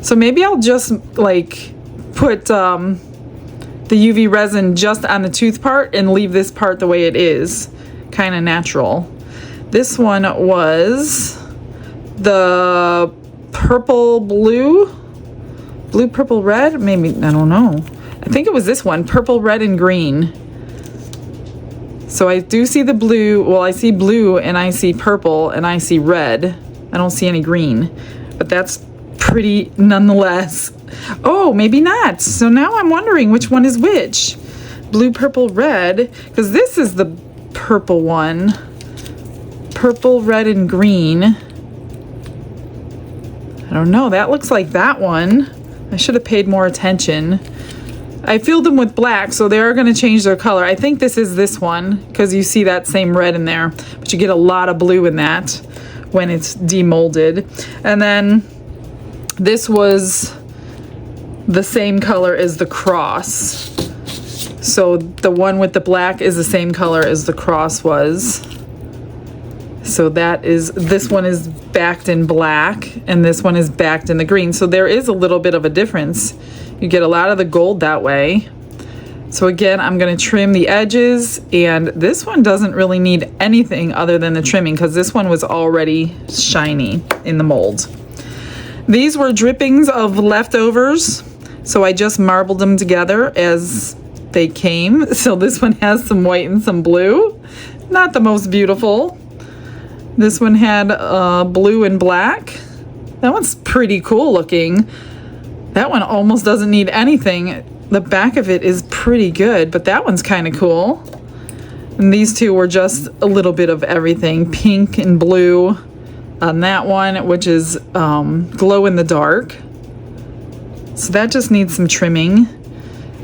So maybe I'll just like put the UV resin just on the tooth part and leave this part the way it is, kind of natural. This one was the purple blue, purple red, maybe, I don't know. I think it was this one, purple, red, and green. So I do see the blue, well, I see blue and I see purple and I see red. I don't see any green, but that's pretty nonetheless. Oh, maybe not. So now I'm wondering which one is which. Blue, purple, red, because this is the purple one. Purple, red, and green. I don't know, that looks like that one. I should have paid more attention. I filled them with black, so they are going to change their color. I think this is this one, because you see that same red in there, but you get a lot of blue in that when it's demolded. And then this was the same color as the cross. So the one with the black is the same color as the cross was. So that is, this one is backed in black and this one is backed in the green. So there is a little bit of a difference. You get a lot of the gold that way. So again, I'm going to trim the edges, and this one doesn't really need anything other than the trimming because this one was already shiny in the mold. These were drippings of leftovers, so I just marbled them together as they came. So this one has some white and some blue. Not the most beautiful. This one had blue and black. That one's pretty cool looking. That one almost doesn't need anything. The back of it is pretty good, but that one's kind of cool. And these two were just a little bit of everything. Pink and blue on that one, which is glow in the dark. So that just needs some trimming.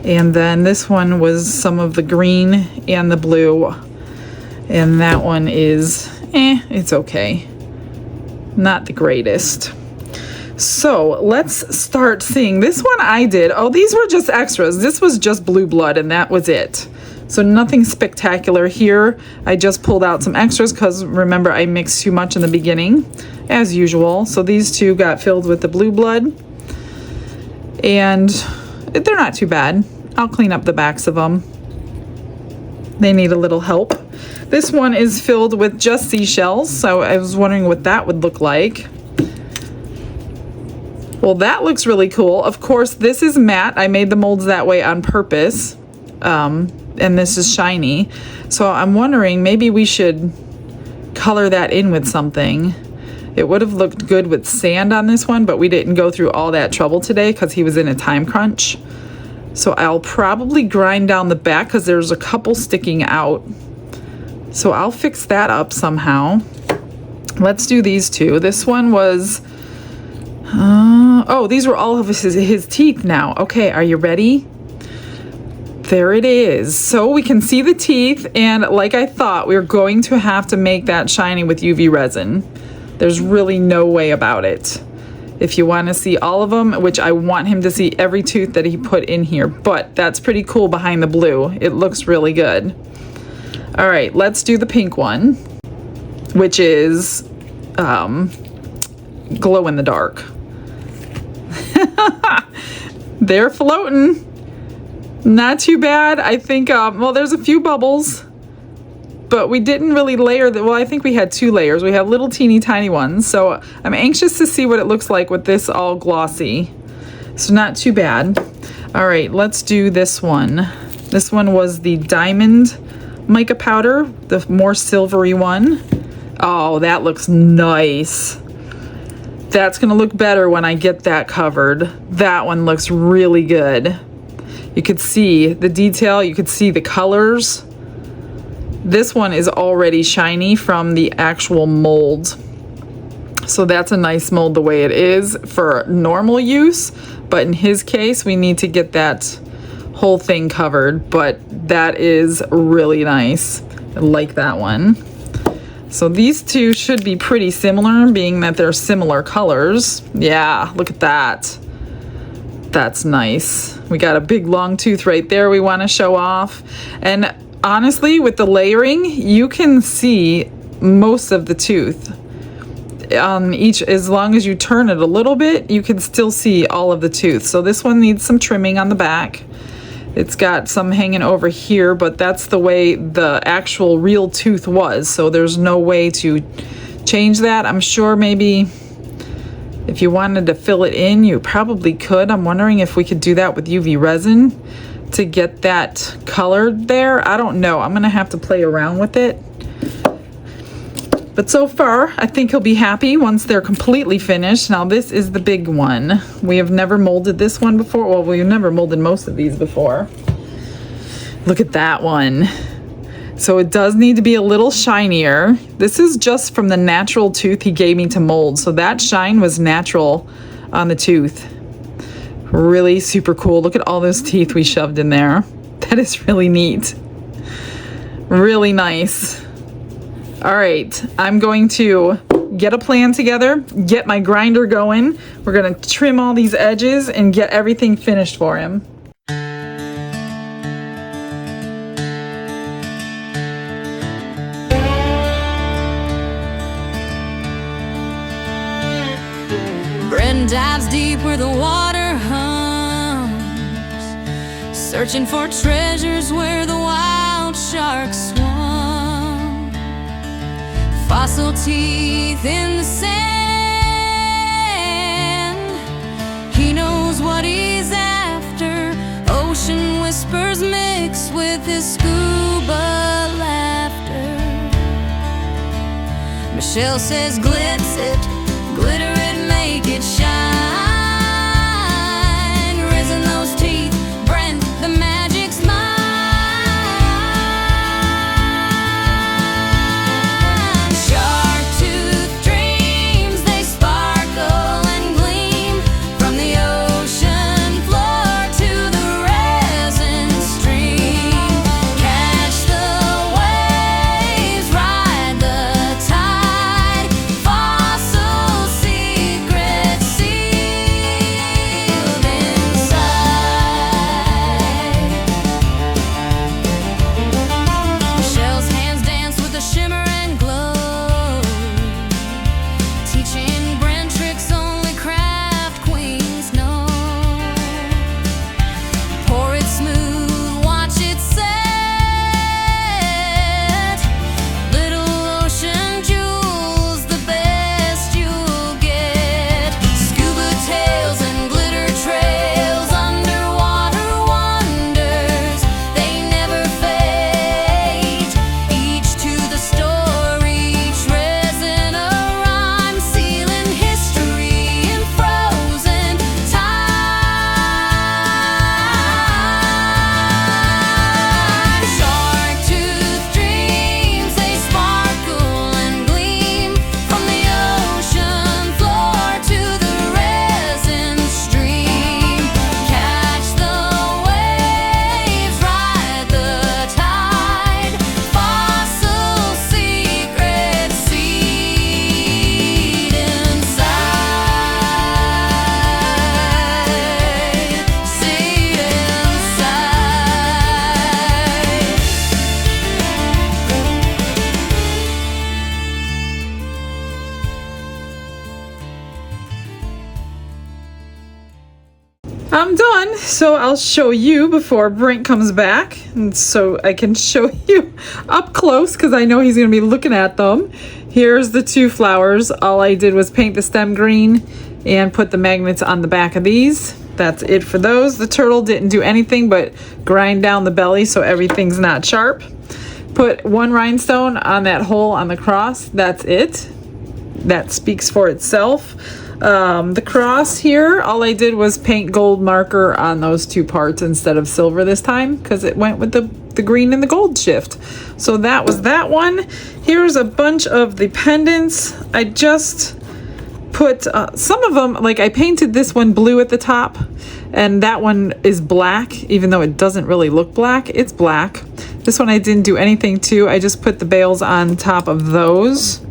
And then this one was some of the green and the blue. And that one is, it's okay. Not the greatest. So let's start seeing. This one I did. Oh, these were just extras. This was just blue blood and that was it. So nothing spectacular here. I just pulled out some extras because remember I mixed too much in the beginning as usual. So these two got filled with the blue blood and they're not too bad. I'll clean up the backs of them. They need a little help. This one is filled with just seashells. So I was wondering what that would look like. Well, that looks really cool. Of course, this is matte. I made the molds that way on purpose. And this is shiny. So I'm wondering maybe we should color that in with something. It would have looked good with sand on this one, but we didn't go through all that trouble today because he was in a time crunch. So I'll probably grind down the back because there's a couple sticking out. So I'll fix that up somehow. Let's do these two. This one was... oh, these were all of his teeth now. Okay, are you ready? There it is. So we can see the teeth, and like I thought, we're going to have to make that shiny with UV resin. There's really no way about it. If you want to see all of them, which I want him to see every tooth that he put in here, but that's pretty cool behind the blue. It looks really good. All right, let's do the pink one, which is glow in the dark. They're floating. Not too bad. I think, well, there's a few bubbles. but we didn't really layer the, well, I think we had 2 layers. We have little teeny tiny ones. So I'm anxious to see what it looks like with this all glossy. So not too bad. All right, let's do this one. This one was the diamond mica powder, the more silvery one. Oh, that looks nice. That's gonna look better when I get that covered. That one looks really good. You could see the detail, you could see the colors. This one is already shiny from the actual mold. So that's a nice mold the way it is for normal use, but in his case, we need to get that whole thing covered, but that is really nice. I like that one. So these two should be pretty similar, being that they're similar colors. Yeah, look at that. That's nice. We got a big long tooth right there we want to show off. And honestly, with the layering, you can see most of the tooth. Each, as long as you turn it a little bit, you can still see all of the tooth. So this one needs some trimming on the back. It's got some hanging over here, but that's the way the actual real tooth was. So there's no way to change that. I'm sure maybe if you wanted to fill it in, you probably could. I'm wondering if we could do that with UV resin to get that colored there. I don't know. I'm gonna have to play around with it. But so far, I think he'll be happy once they're completely finished. Now this is the big one. We have never molded this one before. Well, we've never molded most of these before. Look at that one. So it does need to be a little shinier. This is just from the natural tooth he gave me to mold. So that shine was natural on the tooth. Really super cool. Look at all those teeth we shoved in there. That is really neat. Really nice. All right, I'm going to get a plan together, get my grinder going. We're gonna trim all these edges and get everything finished for him. Brent dives deep where the water hums, searching for treasures where the wild sharks swim. Fossil teeth in the sand. He knows what he's after. Ocean whispers mix with his scuba laughter. Michelle says, glitz it, glitter it, make it shine. Resin those teeth, Brent, the magic's mine. See I'm done, so I'll show you before Brent comes back, and so I can show you up close because I know he's going to be looking at them. Here's the 2 flowers. All I did was paint the stem green and put the magnets on the back of these. That's it for those. The turtle didn't do anything but grind down the belly so everything's not sharp. Put 1 rhinestone on that hole on the cross. That's it. That speaks for itself. The cross here, all I did was paint gold marker on those 2 parts instead of silver this time because it went with the green and the gold shift. So that was that one. Here's a bunch of the pendants. I just put some of them, like I painted this one blue at the top, and that one is black, even though it doesn't really look black. It's black. This one I didn't do anything to. I just put the bails on top of those.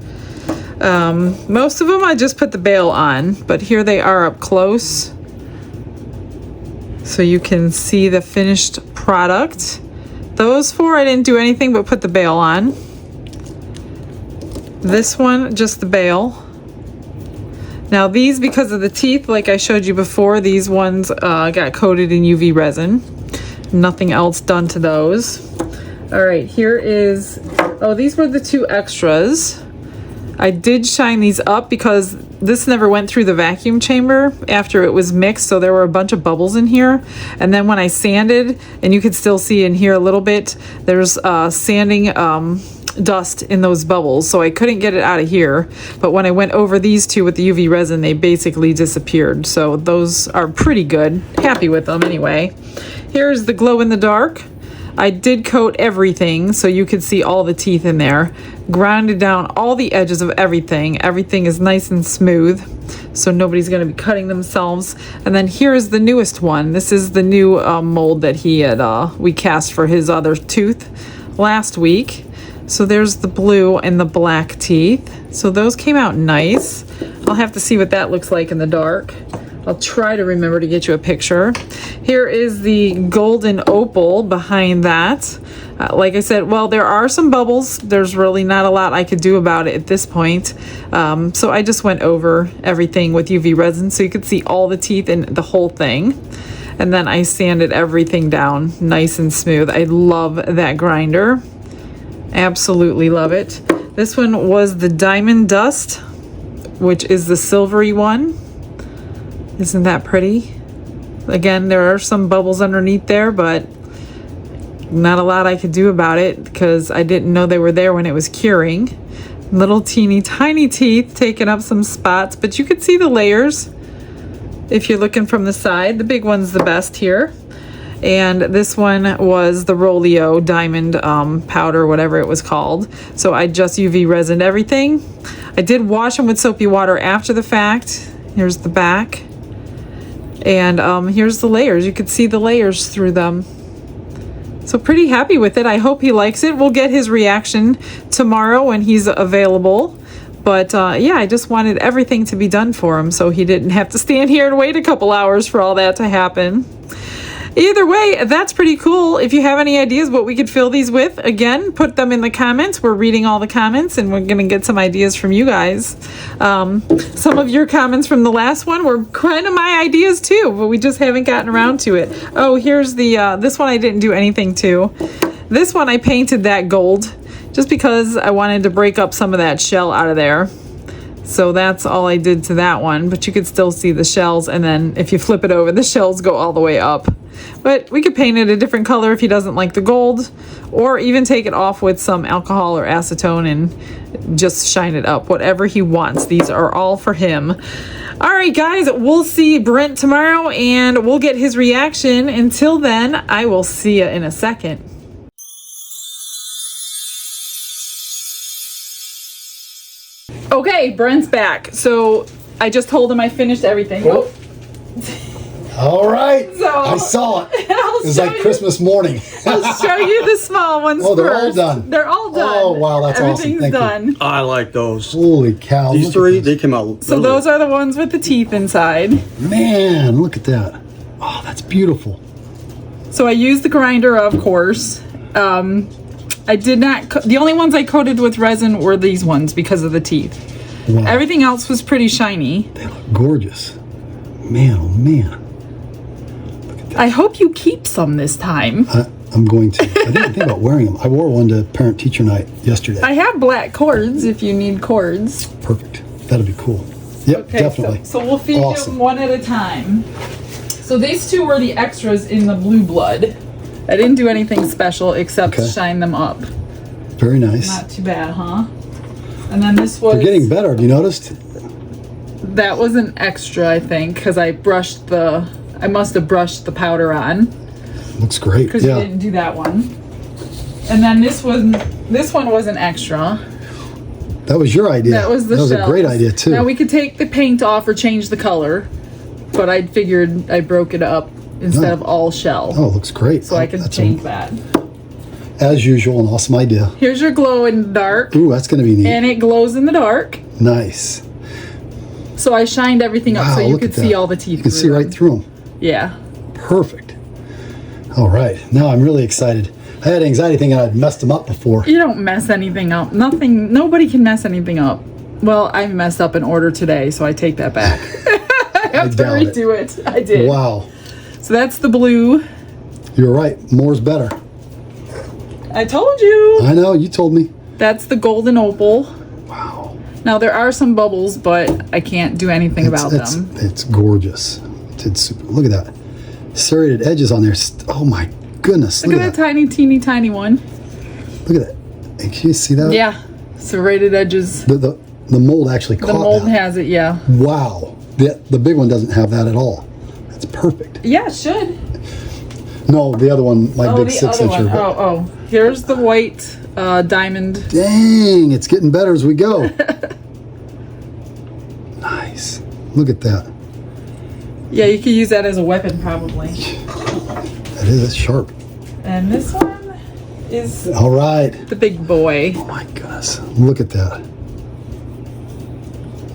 Most of them I just put the bail on, but here they are up close so you can see the finished product. Those 4 I didn't do anything but put the bail on. This one, just the bail. Now these, because of the teeth, like I showed you before, these ones got coated in UV resin. Nothing else done to those. All right, here is, oh, these were the 2 extras. I did shine these up because this never went through the vacuum chamber after it was mixed, so there were a bunch of bubbles in here. And then when I sanded, and you could still see in here a little bit, there's sanding dust in those bubbles, so I couldn't get it out of here. But when I went over these 2 with the UV resin, they basically disappeared. So those are pretty good. Happy with them anyway. Here's the glow in the dark. I did coat everything so you could see all the teeth in there. Grounded down all the edges of everything. Everything is nice and smooth, so nobody's going to be cutting themselves. And then here is the newest one. This is the new mold that he had we cast for his other tooth last week. So there's the blue and the black teeth. So those came out nice. I'll have to see what that looks like in the dark. I'll try to remember to get you a picture. Here is the golden opal behind that. Like I said, well, there are some bubbles. There's really not a lot I could do about it at this point. So I just went over everything with UV resin so you could see all the teeth and the whole thing. And then I sanded everything down nice and smooth. I love that grinder. Absolutely love it. This one was the diamond dust, which is the silvery one. Isn't that pretty? Again, there are some bubbles underneath there, but not a lot I could do about it because I didn't know they were there when it was curing. Little teeny tiny teeth taking up some spots, but you could see the layers if you're looking from the side. The big one's the best here. And this one was the Rolio diamond powder, whatever it was called. So I just UV resined everything. I did wash them with soapy water after the fact. Here's the back. And here's the layers. You could see the layers through them. So pretty happy with it. I hope he likes it. We'll get his reaction tomorrow when he's available. But yeah, I just wanted everything to be done for him so he didn't have to stand here and wait a couple hours for all that to happen. Either way, that's pretty cool. If you have any ideas what we could fill these with, again, put them in the comments. We're reading all the comments and we're going to get some ideas from you guys. Some of your comments from the last one were kind of my ideas too, but we just haven't gotten around to it. Oh, here's the, this one I didn't do anything to. This one I painted that gold just because I wanted to break up some of that shell out of there. So that's all I did to that one, but you could still see the shells, and then if you flip it over, the shells go all the way up. But we could paint it a different color if he doesn't like the gold, or even take it off with some alcohol or acetone and just shine it up, whatever he wants. These are all for him. All right, guys, we'll see Brent tomorrow, and we'll get his reaction. Until then, I will see you in a second. Okay, Brent's back. So I just told him I finished everything. Oh. All right. So, I saw it. It was like Christmas morning. I'll show you the small ones Oh, they're first. all done. They're all done. Oh, wow, that's awesome. Everything's Thank you. done. I like those. Holy cow. These look three, at they this. came out. So those are the ones with the teeth inside. Man, look at that. Oh, that's beautiful. So I used the grinder, of course. I did not, the only ones I coated with resin were these ones because of the teeth. Wow. Everything else was pretty shiny. They look gorgeous. Man, oh man. I hope you keep some this time. I'm going to. I didn't think about wearing them. I wore one to parent-teacher night yesterday. I have black cords if you need cords. Perfect. That'll be cool. Yep, Okay, definitely. so we'll feed Awesome. them one at a time. So these two were the extras in the blue blood. I didn't do anything special except Okay. shine them up. Very nice. Not too bad, huh? And then this was... They're getting better. Have you noticed? That was an extra, I think, because I brushed the... I must have brushed the powder on. Looks great. Because Yeah. you didn't do that one. And then this one was an extra. That was your idea. That was the That was a shells. great idea too. Now we could take the paint off or change the color, but I figured I broke it up instead of all shell. Oh, it looks great. So I can That's change that. As usual, an awesome idea. Here's your glow in the dark. Ooh, that's going to be neat. And it glows in the dark. Nice. So I shined everything up Wow, so you look could at see that. all the teeth. You can see right through them. Yeah. Perfect. All right. Now I'm really excited. I had anxiety thinking I'd messed them up before. You don't mess anything up. Nobody can mess anything up. Well, I messed up an order today, so I take that back. I have to doubt it. redo it. I did. Wow. So that's the blue. You're right. More's better. I told you. I know. You told me. That's the golden opal. Wow. Now there are some bubbles, but I can't do anything about them. It's gorgeous. It's super. Look at that. Serrated edges on there. Oh my goodness. Look at that tiny, teeny, tiny one. Look at that. Can you see that? Yeah. Serrated edges. The mold actually caught The mold that. has it, yeah. Wow. The big one doesn't have that at all. That's perfect. Yeah, it should. No, the other one, my big the 6 other one. incher. Oh. Here's the white diamond. Dang, it's getting better as we go. Nice. Look at that. Yeah, you could use that as a weapon probably. That is sharp. And this one is All right. the big boy. Oh my goodness. Look at that.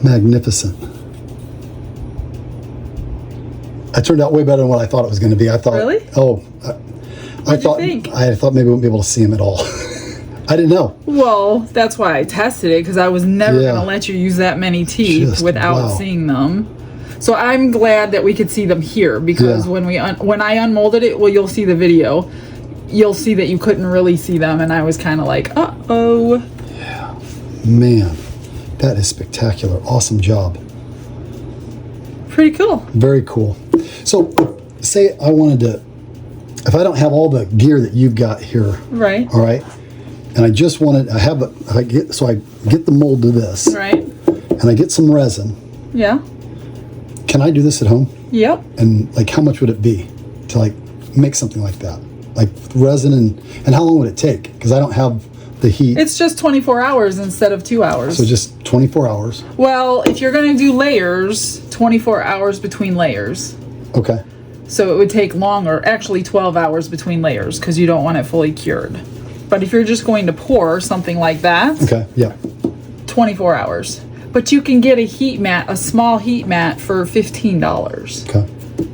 Magnificent. That turned out way better than what I thought it was going to be. I thought. Really? Oh, I What'd you thought. think? I thought maybe we wouldn't be able to see him at all. I didn't know. Well, that's why I tested it, because I was never Yeah. going to let you use that many teeth Just, without wow. seeing them. So I'm glad that we could see them here, because Yeah. when I unmolded it, well, you'll see the video. You'll see that you couldn't really see them, and I was kind of like, uh-oh. Man, that is spectacular. Awesome job. Pretty cool. Very cool. So, say I wanted to, if I don't have all the gear that you've got here, Right. all right, and I just wanted, I get the mold to this, Right. and I get some resin. Yeah. Can I do this at home? Yep. And like, how much would it be to like make something like that? Like resin and how long would it take? Because I don't have the heat. It's just 24 hours instead of 2 hours. So just 24 hours. Well, if you're going to do layers, 24 hours between layers. Okay. So it would take longer, actually 12 hours between layers, because you don't want it fully cured. But if you're just going to pour something like that, Okay. Yeah. 24 hours. But you can get a heat mat, a small heat mat for $15. Okay.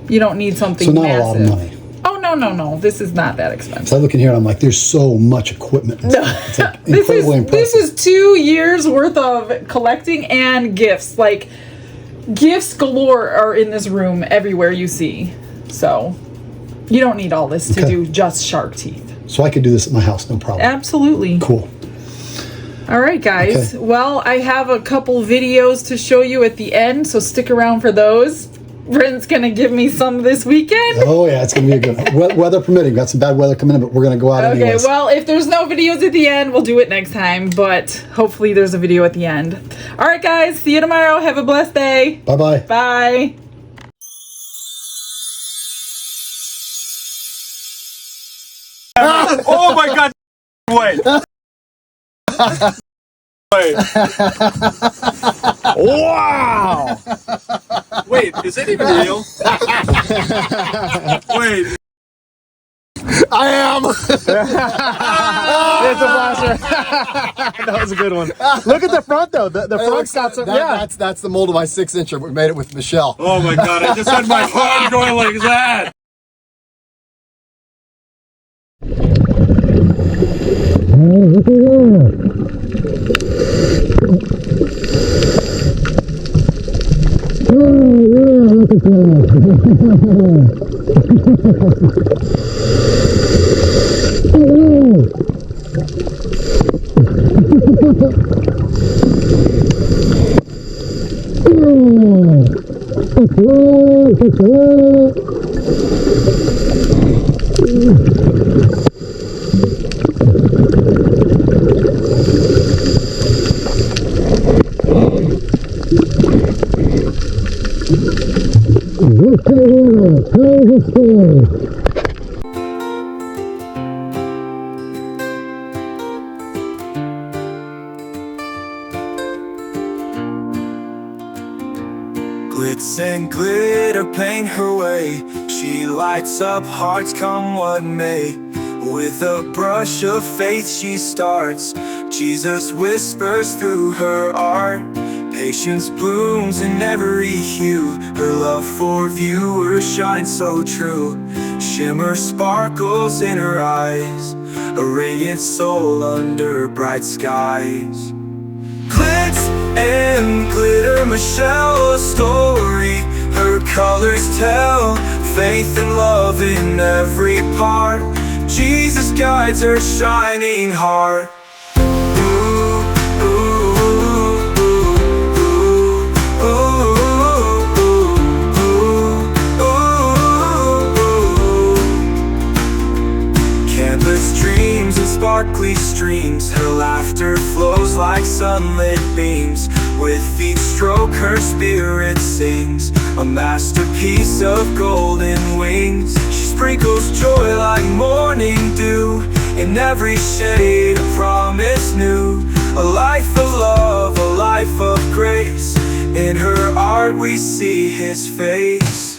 You don't need something So not massive. a lot of money. Oh, no. This is not that expensive. So I look in here and I'm like, there's so much equipment. And stuff. It's like This incredibly impressive. is 2 years worth of collecting and gifts. Like, gifts galore are in this room everywhere you see. So you don't need all this to Okay. do just shark teeth. So I could do this at my house, no problem. Absolutely. Cool. All right, guys. Okay. Well, I have a couple videos to show you at the end, so stick around for those. Brent's going to give me some this weekend. Oh yeah, it's gonna be a good weather permitting. Got some bad weather coming in, but we're gonna go out Okay, anyways. well, if there's no videos at the end, we'll do it next time, but hopefully there's a video at the end. All right, guys. See you tomorrow. Have a blessed day. Bye bye. Bye. Oh my god! Wait. Wait. Wow! Wait, is it even real? Wait. I am. It's a flasher. That was a good one. Look at the front though. The front's got some. Yeah. That's the mold of my 6 incher. We made it with Michelle. Oh my god, I just had my heart going like that! Oh, yeah, look Glitz and glitter paint her way. She lights up hearts come what may. With a brush of faith she starts. Jesus whispers through her art. Patience blooms in every hue. Her love for viewers shines so true. Shimmer sparkles in her eyes. A radiant soul under bright skies. Glitz and glitter, Michelle, a story. Her colors tell faith and love in every part. Jesus guides her shining heart. Canvas dreams and sparkly streams. Her laughter flows like sunlit beams. With each stroke her spirit sings, a masterpiece of golden wings. She sprinkles joy like morning dew. In every shade a promise new. A life of love, a life of grace. In her art we see his face.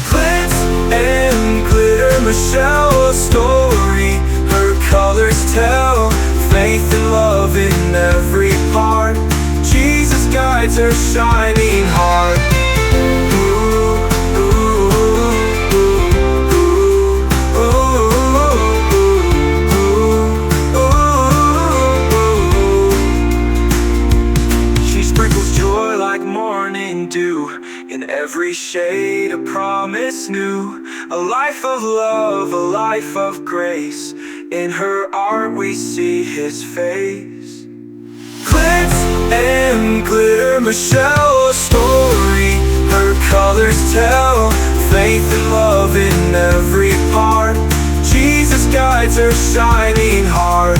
Glitz and glitter, Michelle, a story. Her colors tell faith and love in every part. Jesus guides her shining heart. She sprinkles joy like morning dew. In every shade a promise new. A life of love, a life of grace. In her art we see his face. Glitz and glitter, Michelle, a story. Her colors tell faith and love in every part. Jesus guides her shining heart.